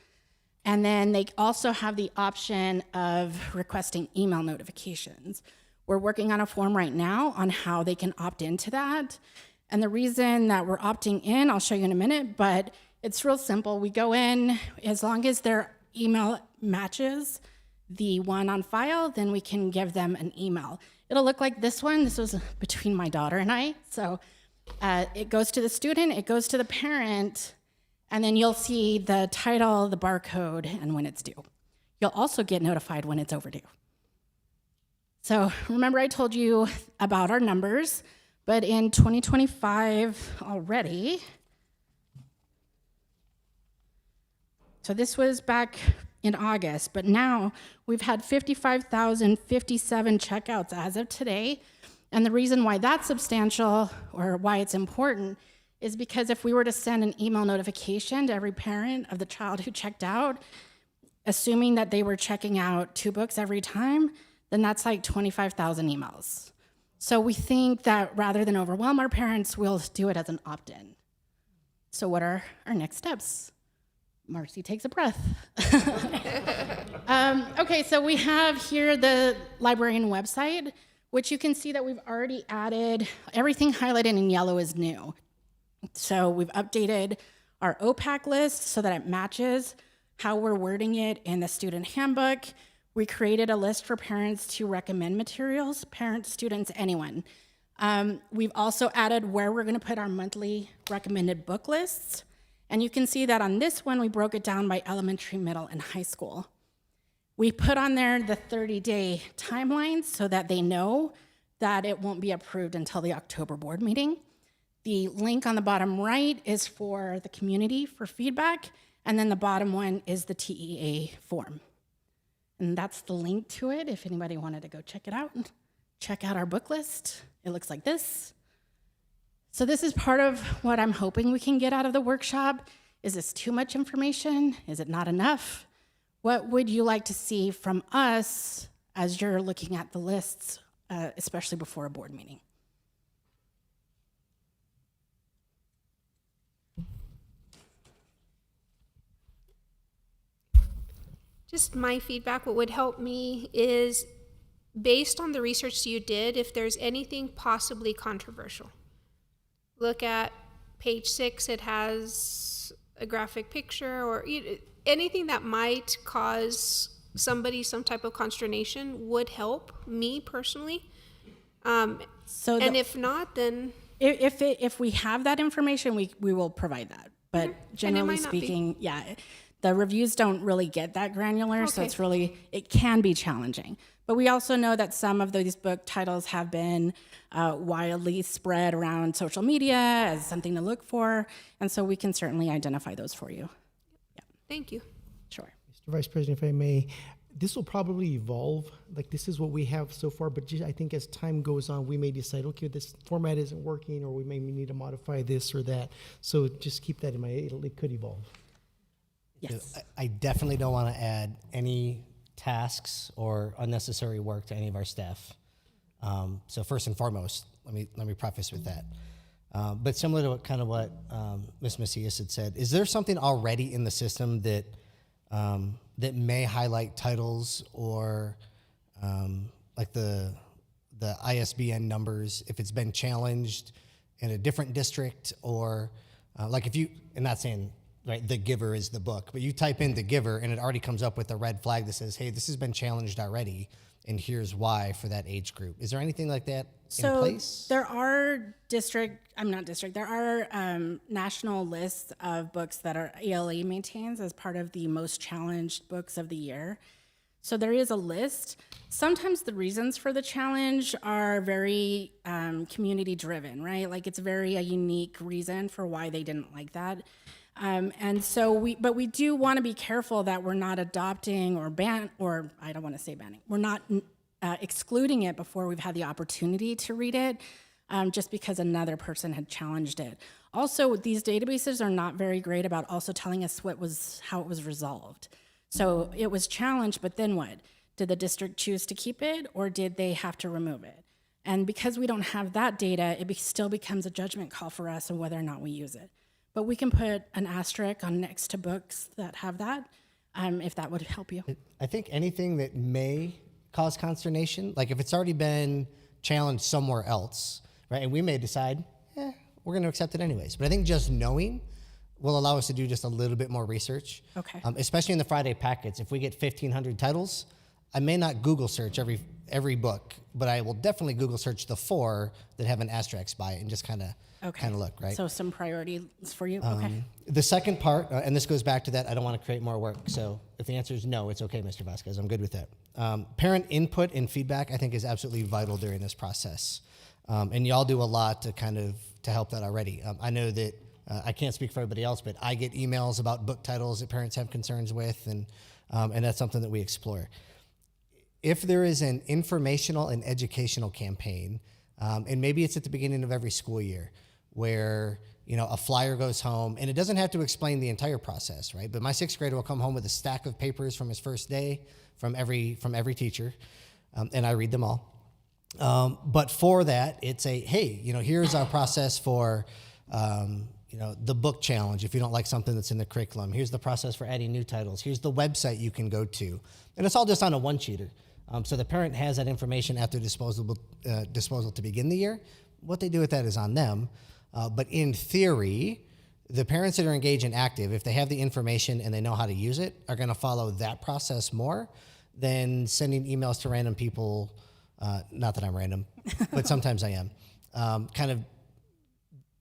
And then they also have the option of requesting email notifications. We're working on a form right now on how they can opt into that. And the reason that we're opting in, I'll show you in a minute, but it's real simple. We go in, as long as their email matches the one on file, then we can give them an email. It'll look like this one. This was between my daughter and I. So it goes to the student, it goes to the parent, and then you'll see the title, the barcode, and when it's due. You'll also get notified when it's overdue. So remember I told you about our numbers, but in 2025 already, so this was back in August, but now we've had 55,057 checkouts as of today. And the reason why that's substantial, or why it's important, is because if we were to send an email notification to every parent of the child who checked out, assuming that they were checking out 2 books every time, then that's like 25,000 emails. So we think that rather than overwhelm our parents, we'll do it as an opt-in. So what are our next steps? Marcy takes a breath. Okay, so we have here the librarian website, which you can see that we've already added. Everything highlighted in yellow is new. So we've updated our OPAC list so that it matches how we're wording it in the student handbook. We created a list for parents to recommend materials, parents, students, anyone. We've also added where we're gonna put our monthly recommended book lists. And you can see that on this one, we broke it down by elementary, middle, and high school. We put on there the 30-day timelines so that they know that it won't be approved until the October board meeting. The link on the bottom right is for the community for feedback, and then the bottom one is the TEA form. And that's the link to it if anybody wanted to go check it out. Check out our book list. It looks like this. So this is part of what I'm hoping we can get out of the workshop. Is this too much information? Is it not enough? What would you like to see from us as you're looking at the lists, especially before a board meeting? Just my feedback, what would help me is, based on the research you did, if there's anything possibly controversial. Look at page 6, it has a graphic picture, or anything that might cause somebody some type of consternation would help me personally. So And if not, then if we have that information, we will provide that. But generally might not be. speaking, yeah, the reviews don't really get that granular, so Okay. it can be challenging. But we also know that some of these book titles have been widely spread around social media as something to look for, and so we can certainly identify those for you. thank you. Sure. Mr. Vice President, if I may, this will probably evolve. Like, this is what we have so far, but I think as time goes on, we may decide, okay, this format isn't working, or we may need to modify this or that. So just keep that in mind. It could evolve. Yes. I definitely don't want to add any tasks or unnecessary work to any of our staff. So first and foremost, let me preface with that. But similar to what Ms. Macias had said, is there something already in the system that that may highlight titles or like the ISBN numbers if it's been challenged in a different district, or like if you, and not saying right, The Giver is the book, but you type in The Giver and it already comes up with a red flag that says, hey, this has been challenged already, and here's why for that age group. Is there anything like that in place? There are there are national lists of books that are ALA maintains as part of the most challenged books of the year. So there is a list. Sometimes the reasons for the challenge are very community driven, right? Like it's very a unique reason for why they didn't like that. And so we do want to be careful that we're not adopting or or I don't want to say banning. We're not excluding it before we've had the opportunity to read it, just because another person had challenged it. Also, these databases are not very great about also telling us how it was resolved. So it was challenged, but then what? Did the district choose to keep it, or did they have to remove it? And because we don't have that data, it still becomes a judgment call for us on whether or not we use it. But we can put an asterisk on next to books that have that, if that would help you. I think anything that may cause consternation, like if it's already been challenged somewhere else, right, and we may decide, we're going to accept it anyways. But I think just knowing will allow us to do just a little bit more research. Okay. Especially in the Friday packets. If we get 1,500 titles, I may not Google search every book, but I will definitely Google search the 4 that have an asterisk by it and just kind of look, right? So some priorities for you. Okay. The second part, and this goes back to that, I don't want to create more work. So if the answer is no, it's okay, Mr. Vasquez. I'm good with that. Parent input and feedback, I think, is absolutely vital during this process. And y'all do a lot to help that already. I know that I can't speak for everybody else, but I get emails about book titles that parents have concerns with, and that's something that we explore. If there is an informational and educational campaign, and maybe it's at the beginning of every school year, where a flyer goes home, and it doesn't have to explain the entire process, right? But my 6th grader will come home with a stack of papers from his first day from every teacher, and I read them all. But for that, it's hey, here's our process for the book challenge. If you don't like something that's in the curriculum, here's the process for adding new titles. Here's the website you can go to, and it's all just on a one-sheeter. So the parent has that information at their disposal to begin the year. What they do with that is on them. But in theory, the parents that are engaged and active, if they have the information and they know how to use it, are going to follow that process more than sending emails to random people. Not that I'm random, but sometimes I am. Kind of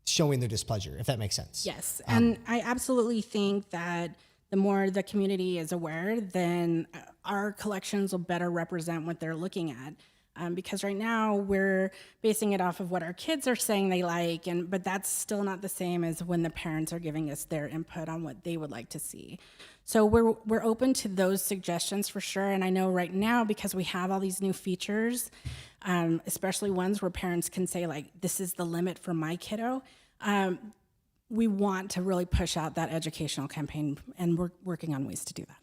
showing their displeasure, if that makes sense. Yes, and I absolutely think that the more the community is aware, then our collections will better represent what they're looking at. Because right now we're basing it off of what our kids are saying they like, but that's still not the same as when the parents are giving us their input on what they would like to see. So we're open to those suggestions for sure. And I know right now, because we have all these new features, especially ones where parents can say like, this is the limit for my kiddo, we want to really push out that educational campaign, and we're working on ways to do that.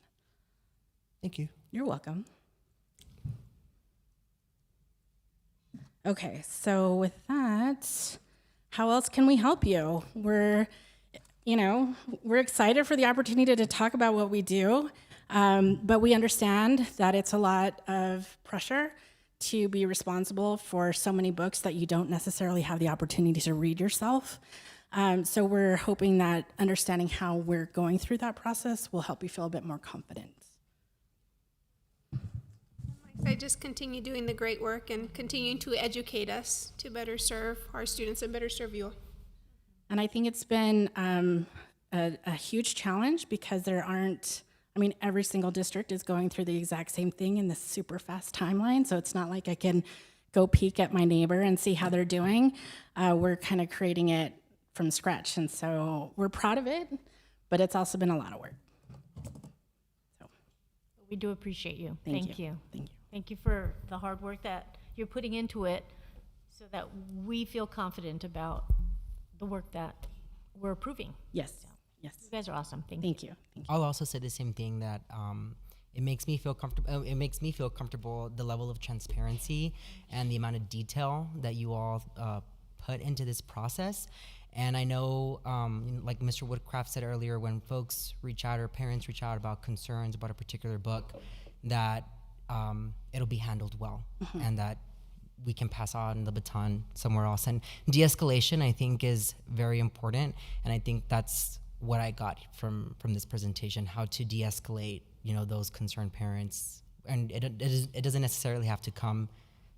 Thank you. You're welcome. Okay, so with that, how else can we help you? We're excited for the opportunity to talk about what we do. But we understand that it's a lot of pressure to be responsible for so many books that you don't necessarily have the opportunity to read yourself. So we're hoping that understanding how we're going through that process will help you feel a bit more confident. I just continue doing the great work and continuing to educate us to better serve our students and better serve you all. And I think it's been a huge challenge because there aren't, I mean, every single district is going through the exact same thing in this super fast timeline. So it's not like I can go peek at my neighbor and see how they're doing. We're kind of creating it from scratch. And so we're proud of it, but it's also been a lot of work. So We do appreciate you. thank you. Thank you. Thank you for the hard work that you're putting into it so that we feel confident about the work that we're approving. Yes, yes. You guys are awesome. Thank you. Thank you. Thank you. I'll also say the same thing, that it makes me feel comfortable. It makes me feel comfortable the level of transparency and the amount of detail that you all put into this process. And I know, like Mr. Woodcraft said earlier, when folks reach out or parents reach out about concerns about a particular book, that it'll be handled well, and that we can pass on the baton somewhere else. And de-escalation, I think, is very important. And I think that's what I got from this presentation: how to de-escalate, those concerned parents. And it doesn't necessarily have to come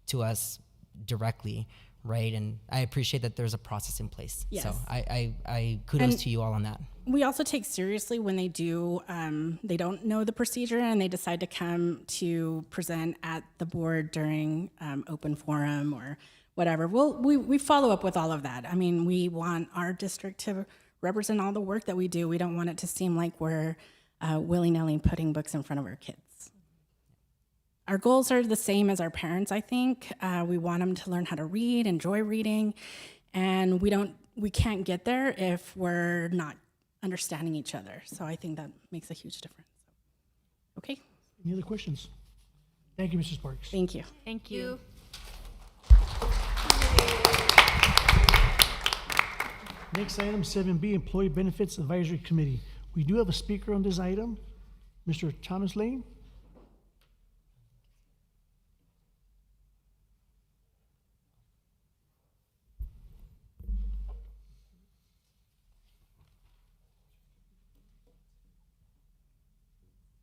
to us directly, right? And I appreciate that there's a process in place. Yes. So I kudos And to you all on that. we also take seriously when they do, they don't know the procedure and they decide to come to present at the board during open forum or whatever. We follow up with all of that. I mean, we want our district to represent all the work that we do. We don't want it to seem like we're willy-nilly putting books in front of our kids. Our goals are the same as our parents, I think. We want them to learn how to read, enjoy reading, and we can't get there if we're not understanding each other. So I think that makes a huge difference. Okay, Any other questions? Thank you, Mrs. Sparks. thank you. Thank you. Next item, 7B, Employee Benefits Advisory Committee. We do have a speaker on this item, Mr. Thomas Lane.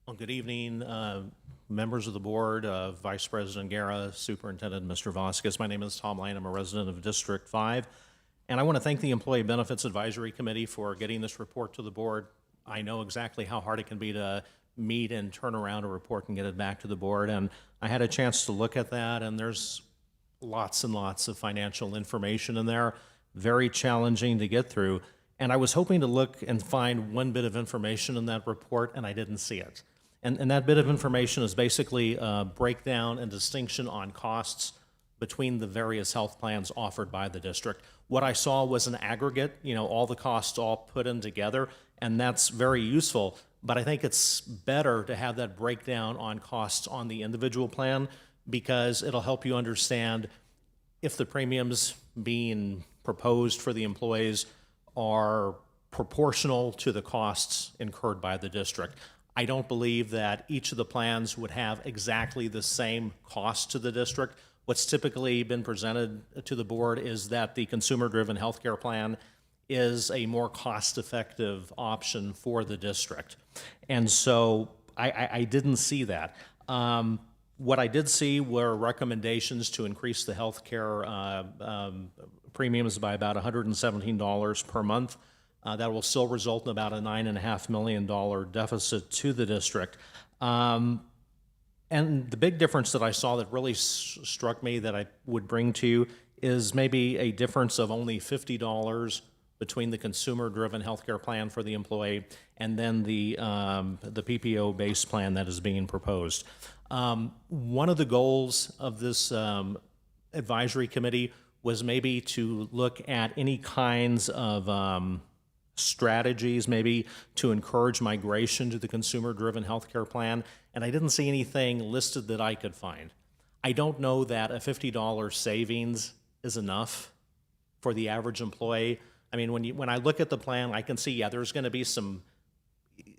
Well, good evening, members of the board, Vice President Guerra, Superintendent Mr. Vasquez. My name is Tom Lane. I'm a resident of District 5. And I want to thank the Employee Benefits Advisory Committee for getting this report to the board. I know exactly how hard it can be to meet and turn around a report and get it back to the board. And I had a chance to look at that, and there's lots and lots of financial information in there, very challenging to get through. And I was hoping to look and find one bit of information in that report, and I didn't see it. And that bit of information is basically a breakdown and distinction on costs between the various health plans offered by the district. What I saw was an aggregate, all the costs all put in together, and that's very useful. But I think it's better to have that breakdown on costs on the individual plan, because it'll help you understand if the premiums being proposed for the employees are proportional to the costs incurred by the district. I don't believe that each of the plans would have exactly the same cost to the district. What's typically been presented to the board is that the consumer-driven healthcare plan is a more cost-effective option for the district. And so I didn't see that. What I did see were recommendations to increase the healthcare premiums by about $117 per month. That will still result in about a $9.5 million deficit to the district. And the big difference that I saw that really struck me that I would bring to you is maybe a difference of only $50 between the consumer-driven healthcare plan for the employee and then the PPO-based plan that is being proposed. One of the goals of this advisory committee was maybe to look at any kinds of strategies maybe to encourage migration to the consumer-driven healthcare plan, and I didn't see anything listed that I could find. I don't know that a $50 savings is enough for the average employee. I mean, when I look at the plan, I can see, yeah, there's going to be some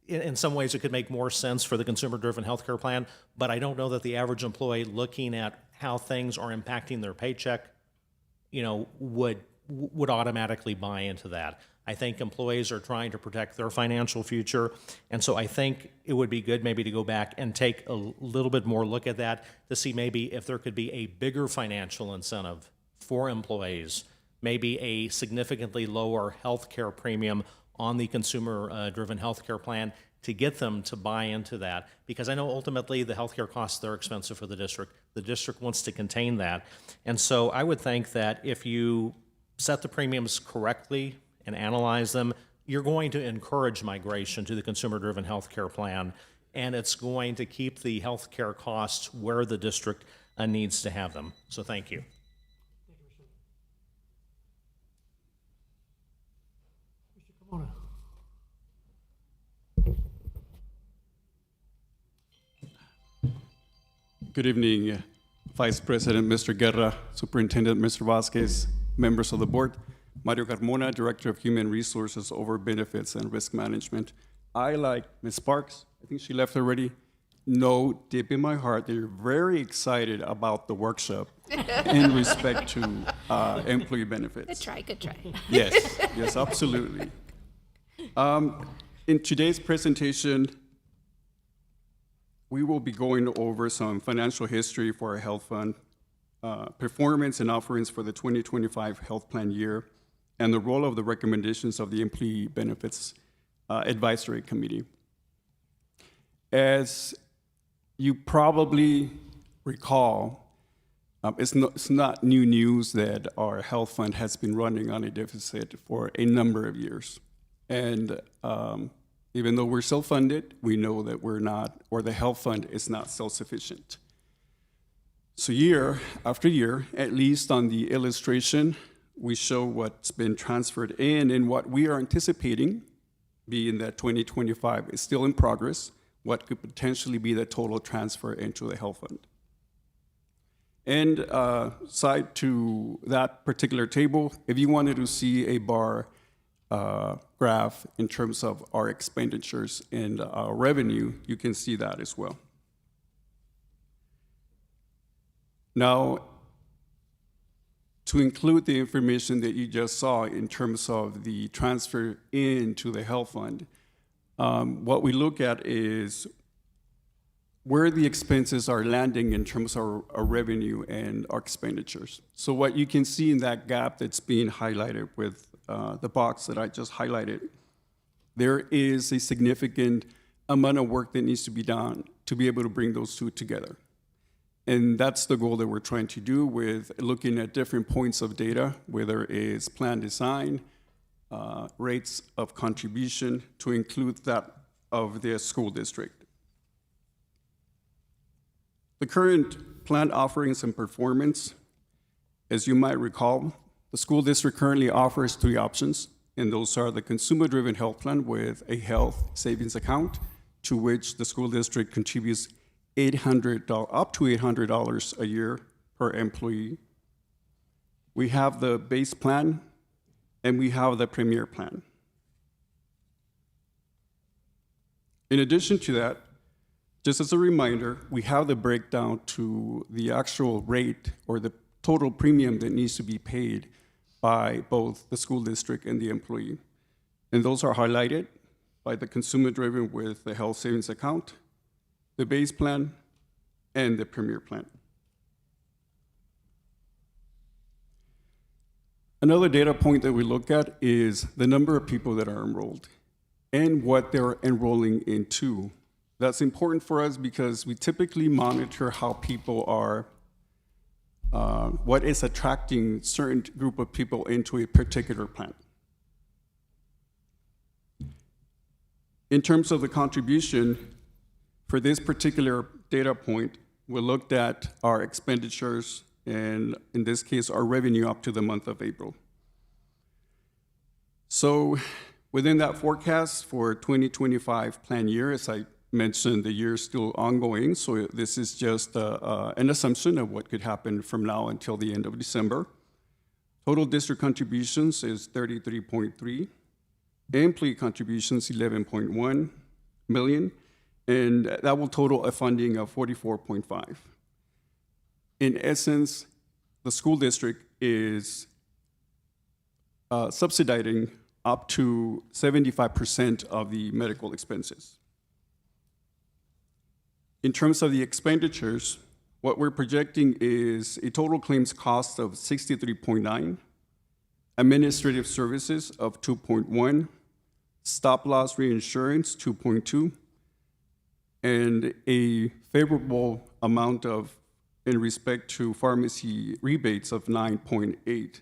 in some ways it could make more sense for the consumer-driven healthcare plan, but I don't know that the average employee looking at how things are impacting their paycheck, would automatically buy into that. I think employees are trying to protect their financial future, and so I think it would be good maybe to go back and take a little bit more look at that to see maybe if there could be a bigger financial incentive for employees, maybe a significantly lower healthcare premium on the consumer-driven healthcare plan to get them to buy into that. Because I know ultimately the healthcare costs, they're expensive for the district. The district wants to contain that. And so I would think that if you set the premiums correctly and analyze them, you're going to encourage migration to the consumer-driven healthcare plan, and it's going to keep the healthcare costs where the district needs to have them. So thank you. Kimona. Good evening, Vice President Mr. Guerra, Superintendent Mr. Vasquez, members of the board. Mario Carmona, Director of Human Resources over Benefits and Risk Management. I, like Ms. Sparks, I think she left already, know deep in my heart they're very excited about the workshop in respect to employee benefits. Good try. Yes, yes, absolutely. In today's presentation, we will be going over some financial history for our health fund, performance and offerings for the 2025 health plan year, and the role of the recommendations of the Employee Benefits Advisory Committee. As you probably recall, it's not new news that our health fund has been running on a deficit for a number of years. And even though we're self-funded, we know that we're not, or the health fund is not self-sufficient. So year after year, at least on the illustration, we show what's been transferred in and what we are anticipating, being that 2025 is still in progress, what could potentially be the total transfer into the health fund. And side to that particular table, if you wanted to see a bar graph in terms of our expenditures and our revenue, you can see that as well. Now, to include the information that you just saw in terms of the transfer into the health fund, what we look at is where the expenses are landing in terms of our revenue and our expenditures. So what you can see in that gap that's being highlighted with the box that I just highlighted, there is a significant amount of work that needs to be done to be able to bring those two together. And that's the goal that we're trying to do with looking at different points of data, whether it's plan design, rates of contribution, to include that of the school district. The current plan offerings and performance, as you might recall, the school district currently offers 3 options, and those are the consumer-driven health plan with a health savings account, to which the school district contributes up to $800 a year per employee. We have the base plan, and we have the premier plan. In addition to that, just as a reminder, we have the breakdown to the actual rate or the total premium that needs to be paid by both the school district and the employee. And those are highlighted by the consumer-driven with the health savings account, the base plan, and the premier plan. Another data point that we look at is the number of people that are enrolled and what they're enrolling into. That's important for us because we typically monitor how people are, what is attracting certain group of people into a particular plan. In terms of the contribution, for this particular data point, we looked at our expenditures and, in this case, our revenue up to the month of April. So within that forecast for 2025 plan year, as I mentioned, the year is still ongoing, so this is just an assumption of what could happen from now until the end of December. Total district contributions is 33.3, employee contributions 11.1, million, and that will total a funding of 44.5. In essence, the school district is subsidizing up to 75% of the medical expenses. In terms of the expenditures, what we're projecting is a total claims cost of 63.9, administrative services of 2.1, stop-loss reinsurance 2.2, and a favorable amount of in respect to pharmacy rebates of 9.8.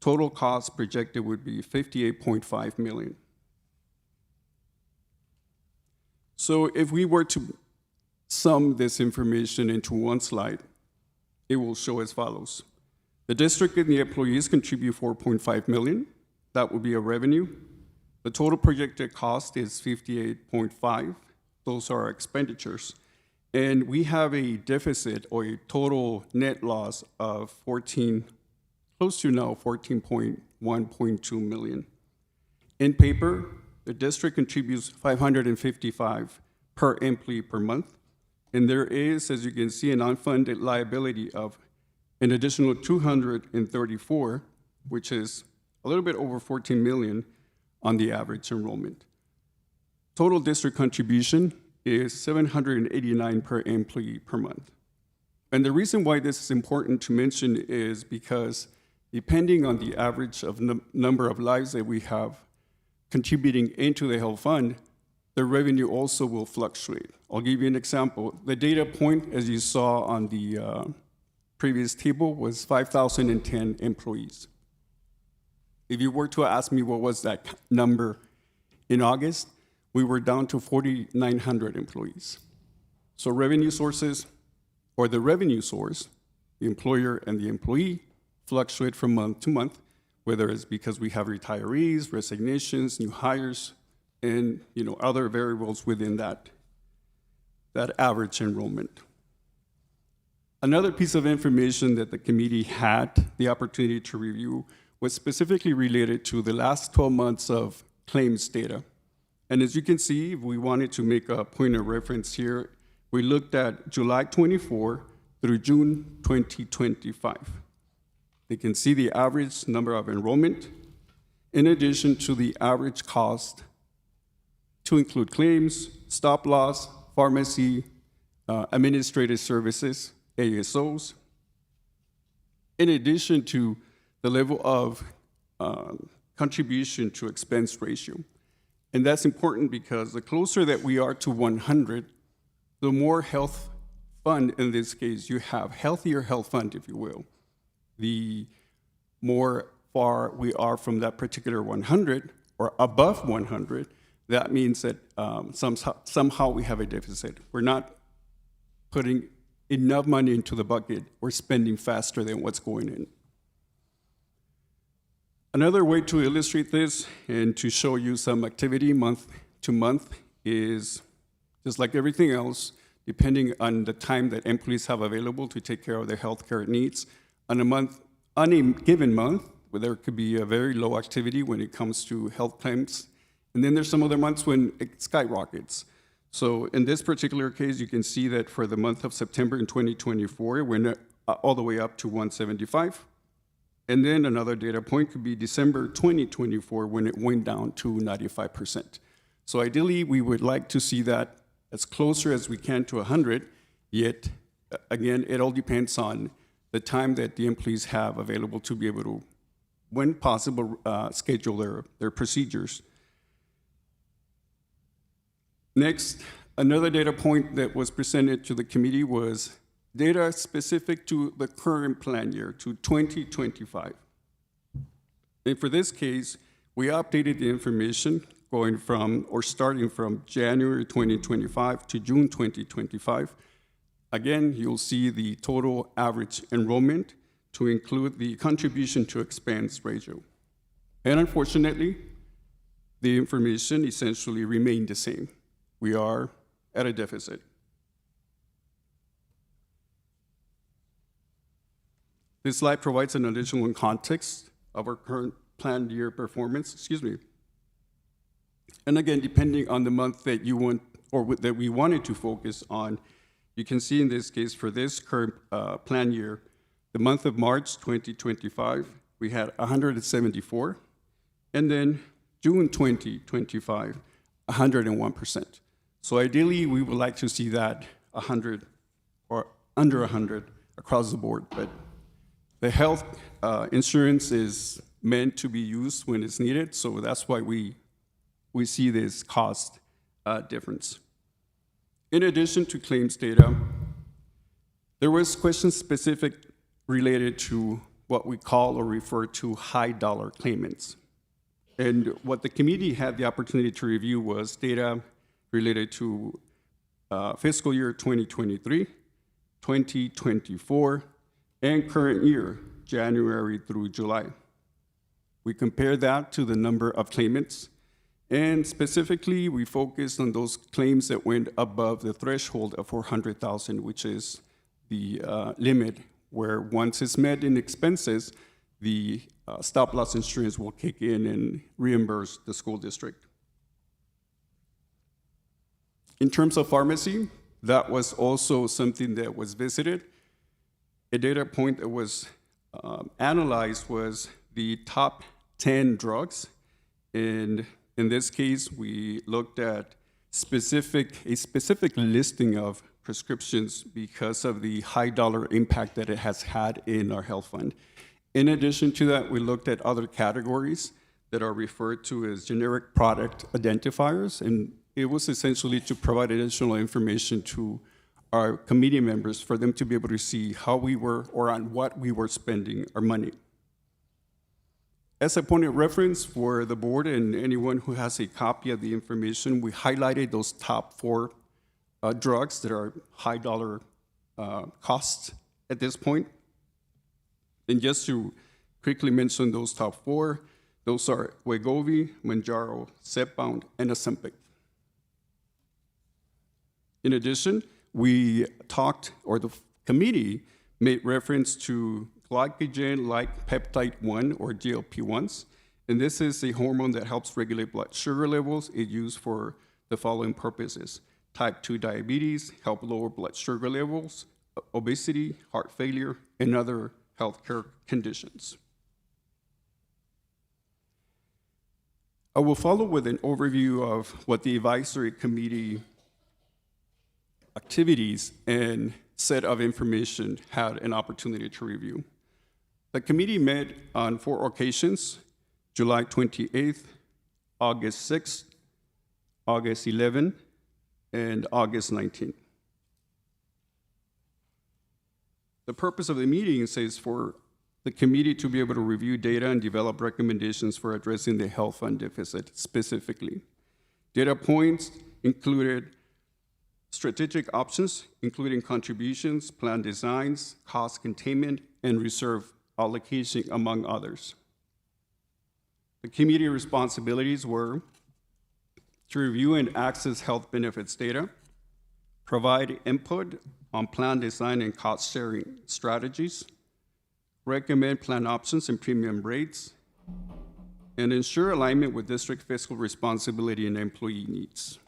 Total cost projected would be 58.5 million. So if we were to sum this information into one slide, it will show as follows. The district and the employees contribute 4.5 million. That would be a revenue. The total projected cost is 58.5. Those are our expenditures. And we have a deficit or a total net loss of close to now 14.1.2 million. In paper, the district contributes 555 per employee per month. And there is, as you can see, an unfunded liability of an additional 234, which is a little bit over 14 million on the average enrollment. Total district contribution is 789 per employee per month. And the reason why this is important to mention is because depending on the average of number of lives that we have contributing into the health fund, the revenue also will fluctuate. I'll give you an example. The data point, as you saw on the previous table, was 5,010 employees. If you were to ask me what was that number in August, we were down to 4,900 employees. So revenue sources, or the revenue source, the employer and the employee, fluctuate from month to month, whether it's because we have retirees, resignations, new hires, and other variables within that average enrollment. Another piece of information that the committee had the opportunity to review was specifically related to the last 12 months of claims data. And as you can see, if we wanted to make a point of reference here, we looked at July 24 through June 2025. They can see the average number of enrollment, in addition to the average cost to include claims, stop loss, pharmacy, administrative services, ASOs, in addition to the level of contribution to expense ratio. And that's important because the closer that we are to 100, the more health fund, in this case, you have healthier health fund, if you will. The more far we are from that particular 100 or above 100, that means that somehow we have a deficit. We're not putting enough money into the bucket. We're spending faster than what's going in. Another way to illustrate this and to show you some activity month to month is just like everything else, depending on the time that employees have available to take care of their healthcare needs. On a given month, where there could be a very low activity when it comes to health claims. And then there's some other months when it skyrockets. So in this particular case, you can see that for the month of September in 2024, it went all the way up to 175. And then another data point could be December 2024 when it went down to 95%. So ideally, we would like to see that as closer as we can to 100, yet again, it all depends on the time that the employees have available to be able to, when possible, schedule their procedures. Next, another data point that was presented to the committee was data specific to the current plan year, to 2025. And for this case, we updated the information starting from January 2025 to June 2025. Again, you'll see the total average enrollment to include the contribution to expense ratio. And unfortunately, the information essentially remained the same. We are at a deficit. This slide provides an additional context of our current planned year performance, And again, depending on the month that you want that we wanted to focus on, you can see in this case for this current plan year, the month of March 2025, we had 174, and then June 2025, 101%. So ideally, we would like to see that 100 or under 100 across the board, but the health insurance is meant to be used when it's needed, so that's why we see this cost difference. In addition to claims data, there was questions specific related to what we call or refer to high dollar claimants. And what the committee had the opportunity to review was data related to fiscal year 2023, 2024, and current year, January through July. We compared that to the number of claimants, and specifically, we focused on those claims that went above the threshold of 400,000, which is the limit where once it's met in expenses, the stop-loss insurance will kick in and reimburse the school district. In terms of pharmacy, that was also something that was visited. A data point that was analyzed was the top 10 drugs. And in this case, we looked at a specific listing of prescriptions because of the high dollar impact that it has had in our health fund. In addition to that, we looked at other categories that are referred to as generic product identifiers, and it was essentially to provide additional information to our committee members for them to be able to see how we were or on what we were spending our money. As a point of reference for the board and anyone who has a copy of the information, we highlighted those top 4 drugs that are high dollar costs at this point. And just to quickly mention those top 4, those are Wegovy, Mounjaro, Zepbound, and Ozempic. In addition, we talked, or the committee made reference to glycogen-like peptide 1, or GLP-1s, and this is a hormone that helps regulate blood sugar levels. It's used for the following purposes: type 2 diabetes, help lower blood sugar levels, obesity, heart failure, and other healthcare conditions. I will follow with an overview of what the advisory committee activities and set of information had an opportunity to review. The committee met on 4 occasions: July 28th, August 6th, August 11th, and August 19th. The purpose of the meetings is for the committee to be able to review data and develop recommendations for addressing the health fund deficit specifically. Data points included strategic options, including contributions, plan designs, cost containment, and reserve allocation, among others. The committee responsibilities were to review and access health benefits data, provide input on plan design and cost-sharing strategies, recommend plan options and premium rates, and ensure alignment with district fiscal responsibility and employee needs.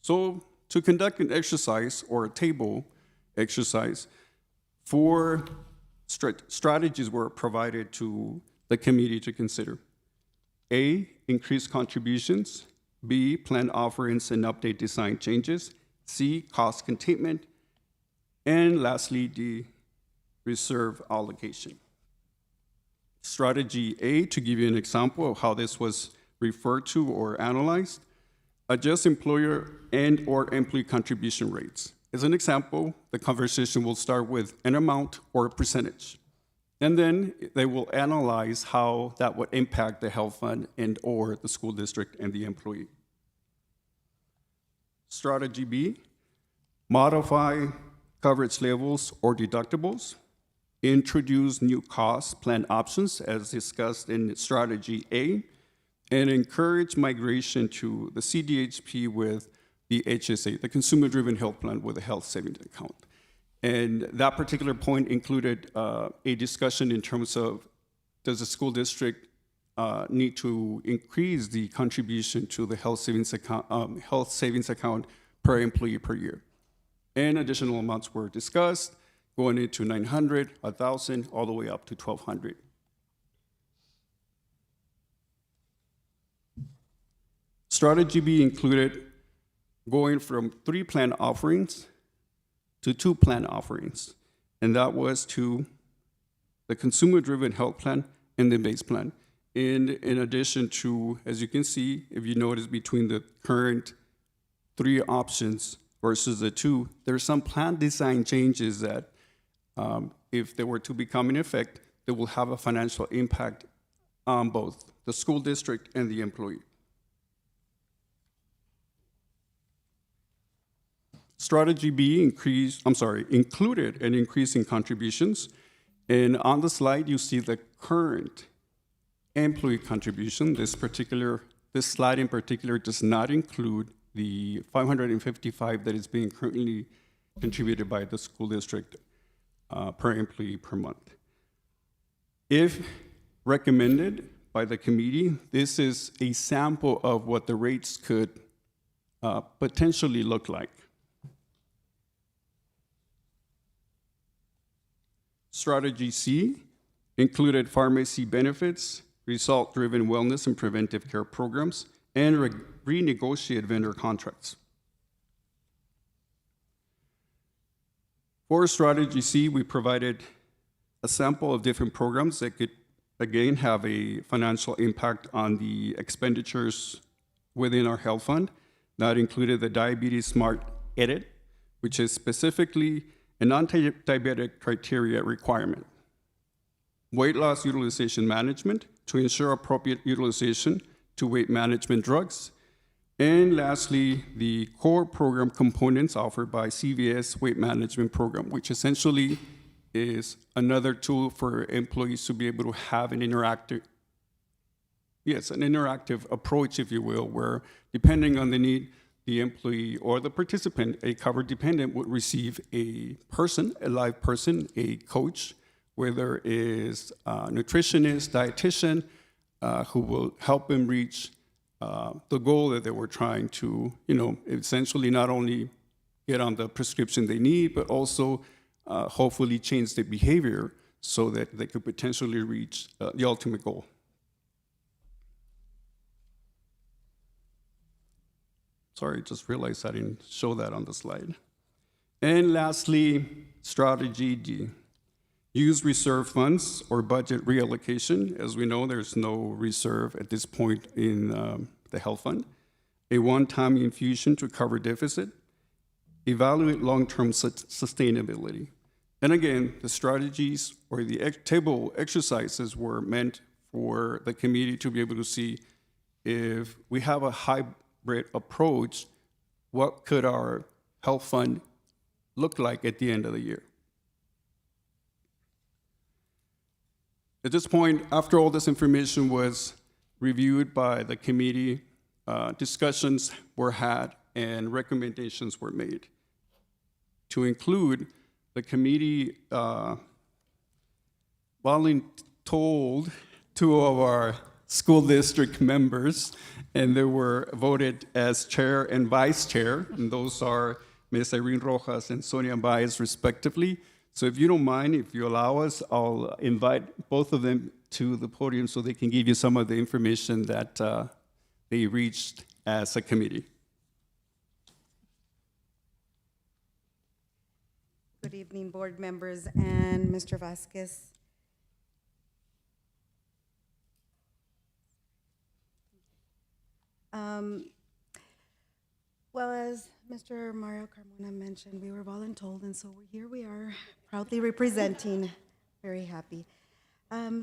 So, to conduct an exercise or a table exercise, 4 strategies were provided to the committee to consider. A, increase contributions. B, plan offerings and update design changes. C, cost containment. And lastly, D, reserve allocation. Strategy A, to give you an example of how this was referred to or analyzed, adjust employer and or employee contribution rates. As an example, the conversation will start with an amount or a percentage. And then they will analyze how that would impact the health fund and or the school district and the employee. Strategy B, modify coverage levels or deductibles, introduce new cost plan options as discussed in strategy A, and encourage migration to the CDHP with the HSA, the consumer-driven health plan with a health savings account. And that particular point included a discussion in terms of, does the school district need to increase the contribution to the health savings account per employee per year. And additional amounts were discussed, going into 900, 1,000, all the way up to 1,200. Strategy B included going from 3 plan offerings to 2 plan offerings, and that was to the consumer-driven health plan and the base plan. In addition to, as you can see, if you notice between the current 3 options versus the 2, there's some plan design changes that, if they were to become in effect, they will have a financial impact on both the school district and the employee. Strategy B included an increase in contributions. And on the slide, you see the current employee contribution. This slide in particular does not include the $555 that is being currently contributed by the school district per employee per month. If recommended by the committee, this is a sample of what the rates could potentially look like. Strategy C included pharmacy benefits, result-driven wellness and preventive care programs, and renegotiate vendor contracts. For Strategy C, we provided a sample of different programs that could, again, have a financial impact on the expenditures within our health fund. That included the Diabetes Smart Edit, which is specifically a non-diabetic criteria requirement. Weight loss utilization management to ensure appropriate utilization to weight management drugs. And lastly, the core program components offered by CVS Weight Management Program, which essentially is another tool for employees to be able to have an interactive approach, if you will, where depending on the need, the employee or the participant, a covered dependent, would receive a live person, a coach, whether it is a nutritionist, dietitian, who will help them reach the goal that they were trying to, essentially not only get on the prescription they need, but also hopefully change their behavior so that they could potentially reach the ultimate goal. Sorry, just realized I didn't show that on the slide. And lastly, strategy D. Use reserve funds or budget reallocation. As we know, there's no reserve at this point in the health fund. A one-time infusion to cover deficit. Evaluate long-term sustainability. And again, the strategies or the table exercises were meant for the committee to be able to see if we have a hybrid approach, what could our health fund look like at the end of the year? At this point, after all this information was reviewed by the committee, discussions were had and recommendations were made. To include, the committee told 2 of our school district members, and they were voted as chair and vice chair, and those are Ms. Irene Rojas and Sonia Baez, respectively. So if you don't mind, if you allow us, I'll invite both of them to the podium so they can give you some of the information that they reached as a committee. Good evening, board members and Mr. Vasquez. Well, as Mr. Mario Carmona mentioned, we were voluntold, and so here we are, proudly representing. Very happy.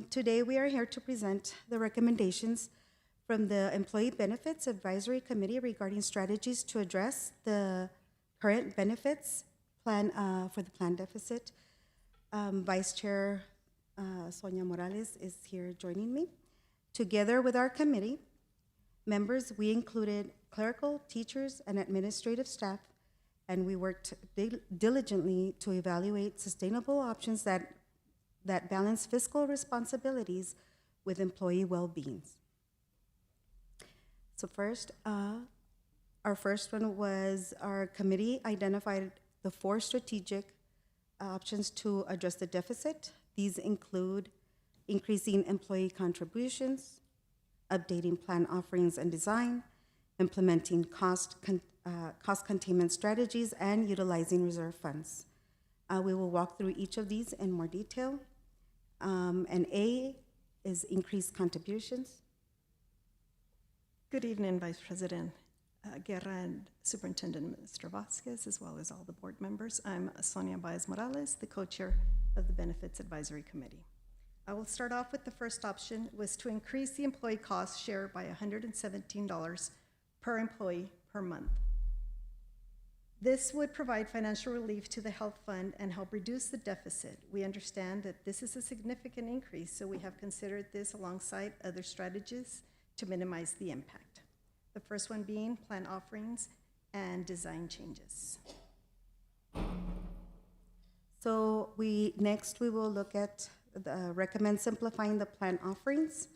Today, we are here to present the recommendations from the Employee Benefits Advisory Committee regarding strategies to address the current benefits plan for the plan deficit. Vice Chair Sonia Morales is here joining me. Together with our committee members, we included clerical, teachers, and administrative staff, and we worked diligently to evaluate sustainable options that balance fiscal responsibilities with employee well-being. So first, our first one was our committee identified the 4 strategic options to address the deficit. These include increasing employee contributions, updating plan offerings and design, implementing cost containment strategies, and utilizing reserve funds. We will walk through each of these in more detail. And A is increased contributions. Good evening, Vice President Guerra and Superintendent Mr. Vasquez, as well as all the board members. I'm Sonia Baez Morales, the co-chair of the Benefits Advisory Committee. I will start off with the first option, was to increase the employee cost share by $117 per employee per month. This would provide financial relief to the health fund and help reduce the deficit. We understand that this is a significant increase, so we have considered this alongside other strategies to minimize the impact. The first one being plan offerings and design changes. So next we will look at recommend simplifying the plan offerings.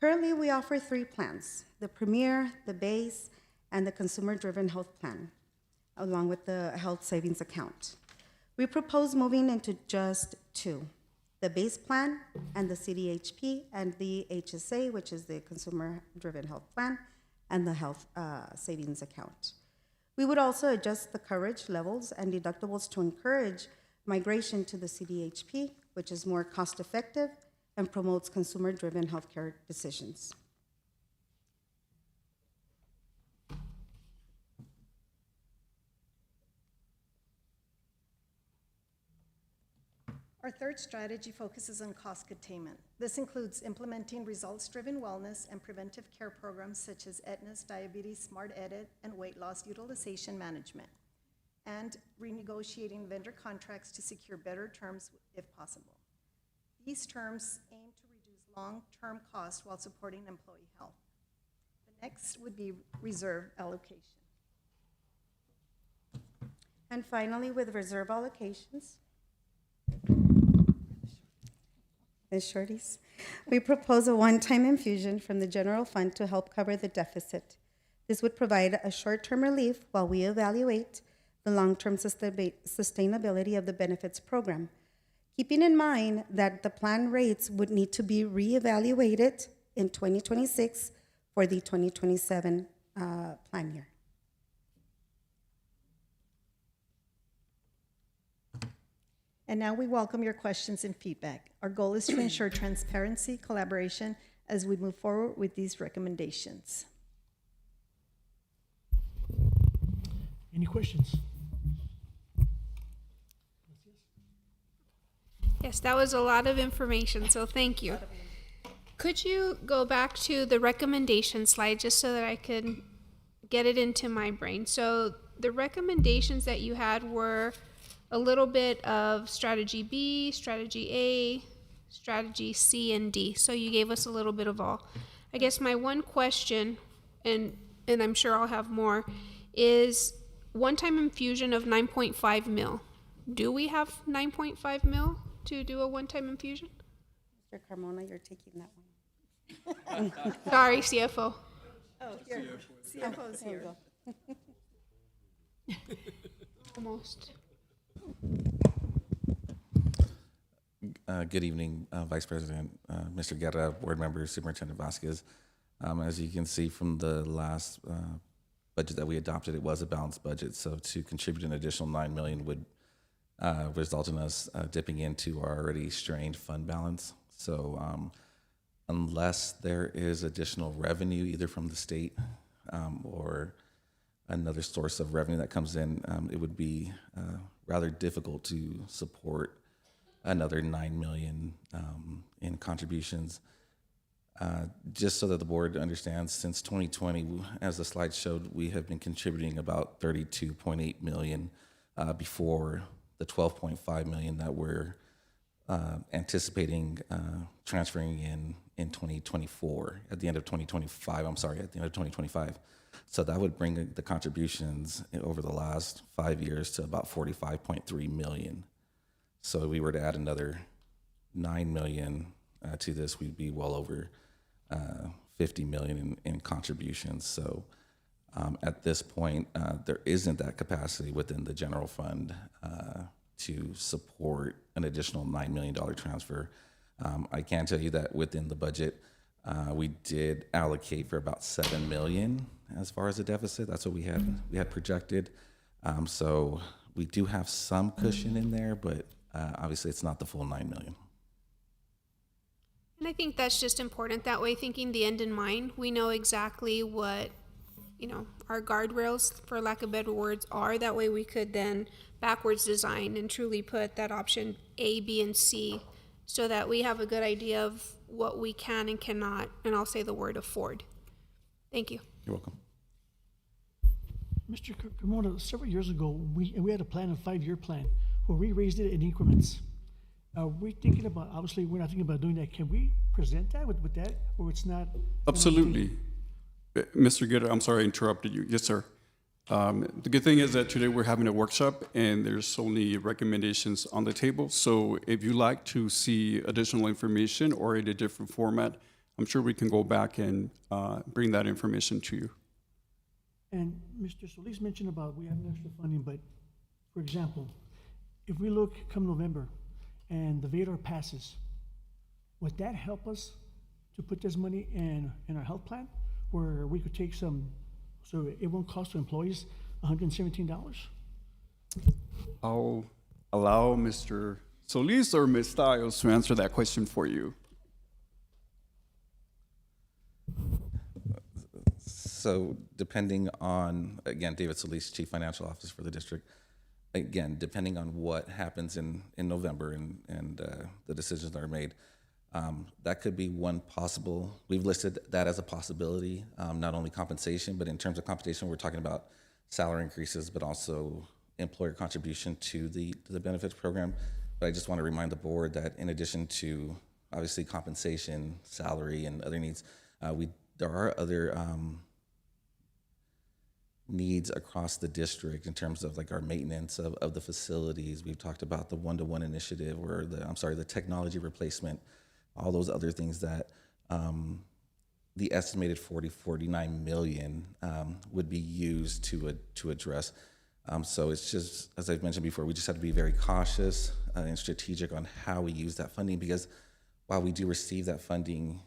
Currently, we offer 3 plans: the Premier, the Base, and the Consumer-Driven Health Plan, along with the Health Savings Account. We propose moving into just 2, the Base Plan and the CDHP, and the HSA, which is the Consumer-Driven Health Plan, and the Health Savings Account. We would also adjust the coverage levels and deductibles to encourage migration to the CDHP, which is more cost-effective and promotes consumer-driven healthcare decisions. Our third strategy focuses on cost containment. This includes implementing results-driven wellness and preventive care programs such as Aetna's Diabetes Smart Edit and weight loss utilization management, and renegotiating vendor contracts to secure better terms if possible. These terms aim to reduce long-term costs while supporting employee health. The next would be reserve allocation. And finally, with reserve allocations, Ms. Shorties, we propose a one-time infusion from the general fund to help cover the deficit. This would provide a short-term relief while we evaluate the long-term sustainability of the benefits program, keeping in mind that the plan rates would need to be reevaluated in 2026 for the 2027 plan year. And now we welcome your questions and feedback. Our goal is to ensure transparency, collaboration as we move forward with these recommendations. Any questions? Yes, that was a lot of information, so thank you. Could you go back to the recommendation slide just so that I could get it into my brain? So the recommendations that you had were a little bit of strategy B, strategy A, strategy C, and D. So you gave us a little bit of all. I guess my one question, and I'm sure I'll have more, is one-time infusion of 9.5 mil. Do we have 9.5 mil to do a one-time infusion? Mr. Carmona, you're taking that one. Sorry, CFO. Oh, here, CFO's here. Almost. Good evening, Vice President, Mr. Guerra, board members, Superintendent Vasquez. As you can see from the last budget that we adopted, it was a balanced budget. So to contribute an additional $9 million would result in us dipping into our already strained fund balance. So unless there is additional revenue, either from the state or another source of revenue that comes in, it would be rather difficult to support another $9 million in contributions. Just so that the board understands, since 2020, as the slide showed, we have been contributing about $32.8 million before the $12.5 million that we're anticipating transferring in 2024, at the end of 2025, at the end of 2025. So that would bring the contributions over the last 5 years to about $45.3 million. So we were to add another $9 million to this, we'd be well over 50 million in contributions. So at this point, there isn't that capacity within the general fund to support an additional $9 million transfer. I can tell you that within the budget, we did allocate for about 7 million as far as the deficit. That's what we had projected. So we do have some cushion in there, but obviously it's not the full 9 million. And I think that's just important. That way, thinking the end in mind, we know exactly what, our guardrails, for lack of better words, are. That way we could then backwards design and truly put that option A, B, and C, so that we have a good idea of what we can and cannot, and I'll say the word afford. Thank you. You're welcome. Mr. Carmona, several years ago, we had a plan, a 5-year plan, where we raised it in increments. Are we thinking about, obviously, we're not thinking about doing that. Can we present that with that, or it's not? Absolutely. Mr. Guerra, I'm sorry I interrupted you. Yes, sir. The good thing is that today we're having a workshop and there's only recommendations on the table. So if you like to see additional information or in a different format, I'm sure we can go back and bring that information to you. And Mr. Solis mentioned about we have extra funding, but for example, if we look come November and the VADR passes, would that help us to put this money in our health plan, where we could take some, so it won't cost the employees $117? I'll allow Mr. Solis or Ms. Stiles to answer that question for you. So depending on, again, David Solis, Chief Financial Officer for the district, again, depending on what happens in November and the decisions that are made, that could be one possible. We've listed that as a possibility, not only compensation, but in terms of compensation, we're talking about salary increases, but also employer contribution to the benefits program. But I just want to remind the board that in addition to obviously compensation, salary, and other needs, there are other needs across the district in terms of like our maintenance of the facilities. We've talked about the one-to-one initiative, or the technology replacement, all those other things that the estimated 49 million would be used to address. So it's just, as I've mentioned before, we just have to be very cautious and strategic on how we use that funding, because while we do receive that funding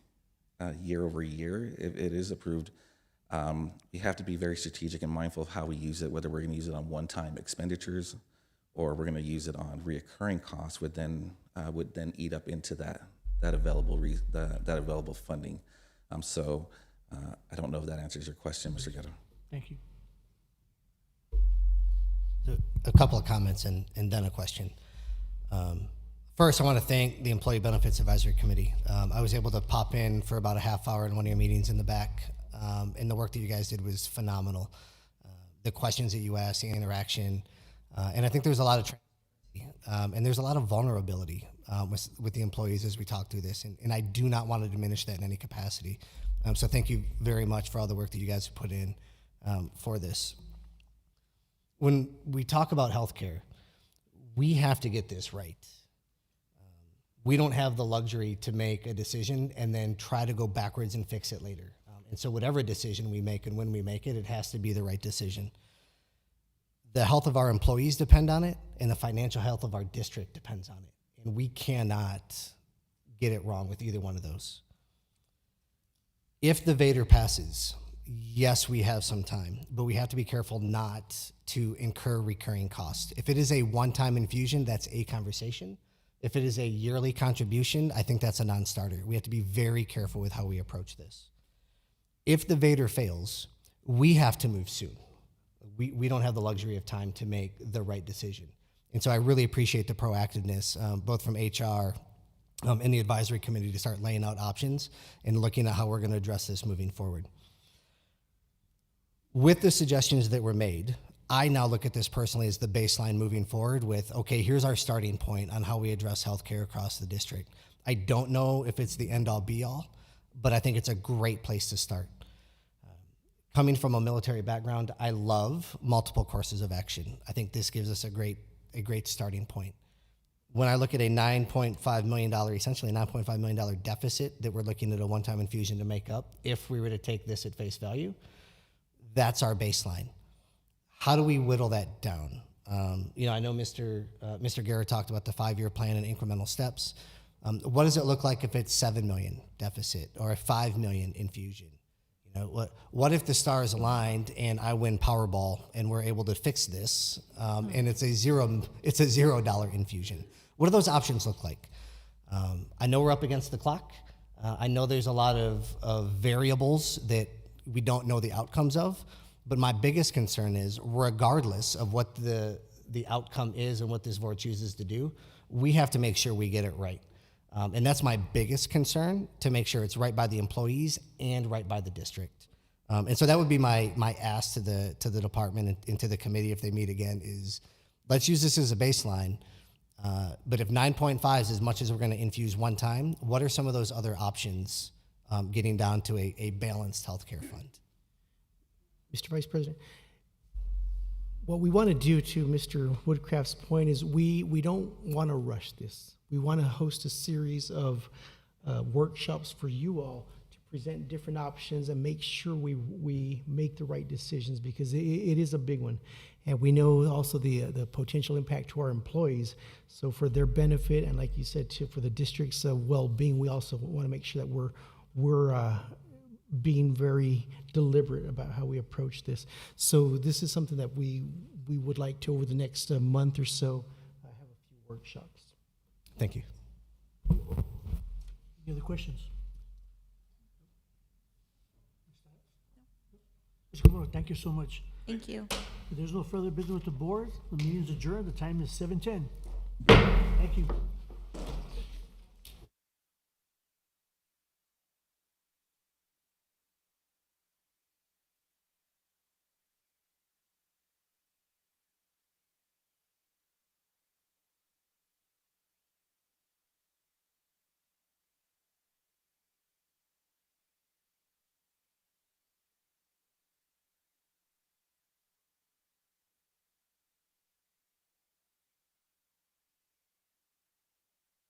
year over year, if it is approved, we have to be very strategic and mindful of how we use it, whether we're going to use it on one-time expenditures or we're going to use it on reoccurring costs, would then eat up into that available funding. So I don't know if that answers your question, Mr. Guerra. Thank you. A couple of comments and then a question. First, I want to thank the Employee Benefits Advisory Committee. I was able to pop in for about a half hour in one of your meetings in the back, and the work that you guys did was phenomenal. The questions that you asked, the interaction, and I think there's a lot of transparency, and there's a lot of vulnerability with the employees as we talk through this, and I do not want to diminish that in any capacity. So thank you very much for all the work that you guys have put in for this. When we talk about healthcare, we have to get this right. We don't have the luxury to make a decision and then try to go backwards and fix it later. And so whatever decision we make and when we make it, it has to be the right decision. The health of our employees depend on it, and the financial health of our district depends on it. And we cannot get it wrong with either one of those. If the VADR passes, yes, we have some time, but we have to be careful not to incur recurring costs. If it is a one-time infusion, that's a conversation. If it is a yearly contribution, I think that's a non-starter. We have to be very careful with how we approach this. If the VADR fails, we have to move soon. We don't have the luxury of time to make the right decision. And so I really appreciate the proactiveness, both from HR and the advisory committee, to start laying out options and looking at how we're going to address this moving forward. With the suggestions that were made, I now look at this personally as the baseline moving forward with, okay, here's our starting point on how we address healthcare across the district. I don't know if it's the end-all be-all, but I think it's a great place to start. Coming from a military background, I love multiple courses of action. I think this gives us a great starting point. when I look at a $9.5 million, essentially a $9.5 million deficit that we're looking at a one-time infusion to make up, if we were to take this at face value, that's our baseline. How do we whittle that down? I know Mr. Guerra talked about the 5-year plan and incremental steps. What does it look like if it's $7 million deficit or a $5 million infusion? What if the stars aligned and I win Powerball and we're able to fix this, and it's a $0 infusion? What do those options look like? I know we're up against the clock. I know there's a lot of variables that we don't know the outcomes of, but my biggest concern is, regardless of what the outcome is and what this board chooses to do, we have to make sure we get it right. And that's my biggest concern, to make sure it's right by the employees and right by the district. And so that would be my ask to the department and to the committee if they meet again, is let's use this as a baseline. But if 9.5 is as much as we're going to infuse one time, what are some of those other options, getting down to a balanced healthcare fund? Mr. Vice President, what we want to do, to Mr. Woodcraft's point, is we don't want to rush this. We want to host a series of workshops for you all to present different options and make sure we make the right decisions, because it is a big one. And we know also the potential impact to our employees. So for their benefit, and like you said, for the district's well-being, we also want to make sure that we're being very deliberate about how we approach this. So this is something that we would like to, over the next month or so, have a few workshops. Thank you. Any other questions? Ms. Kimura, thank you so much. Thank you. If there's no further business with the board, the meeting is adjourned. The time is 7:10. Thank you.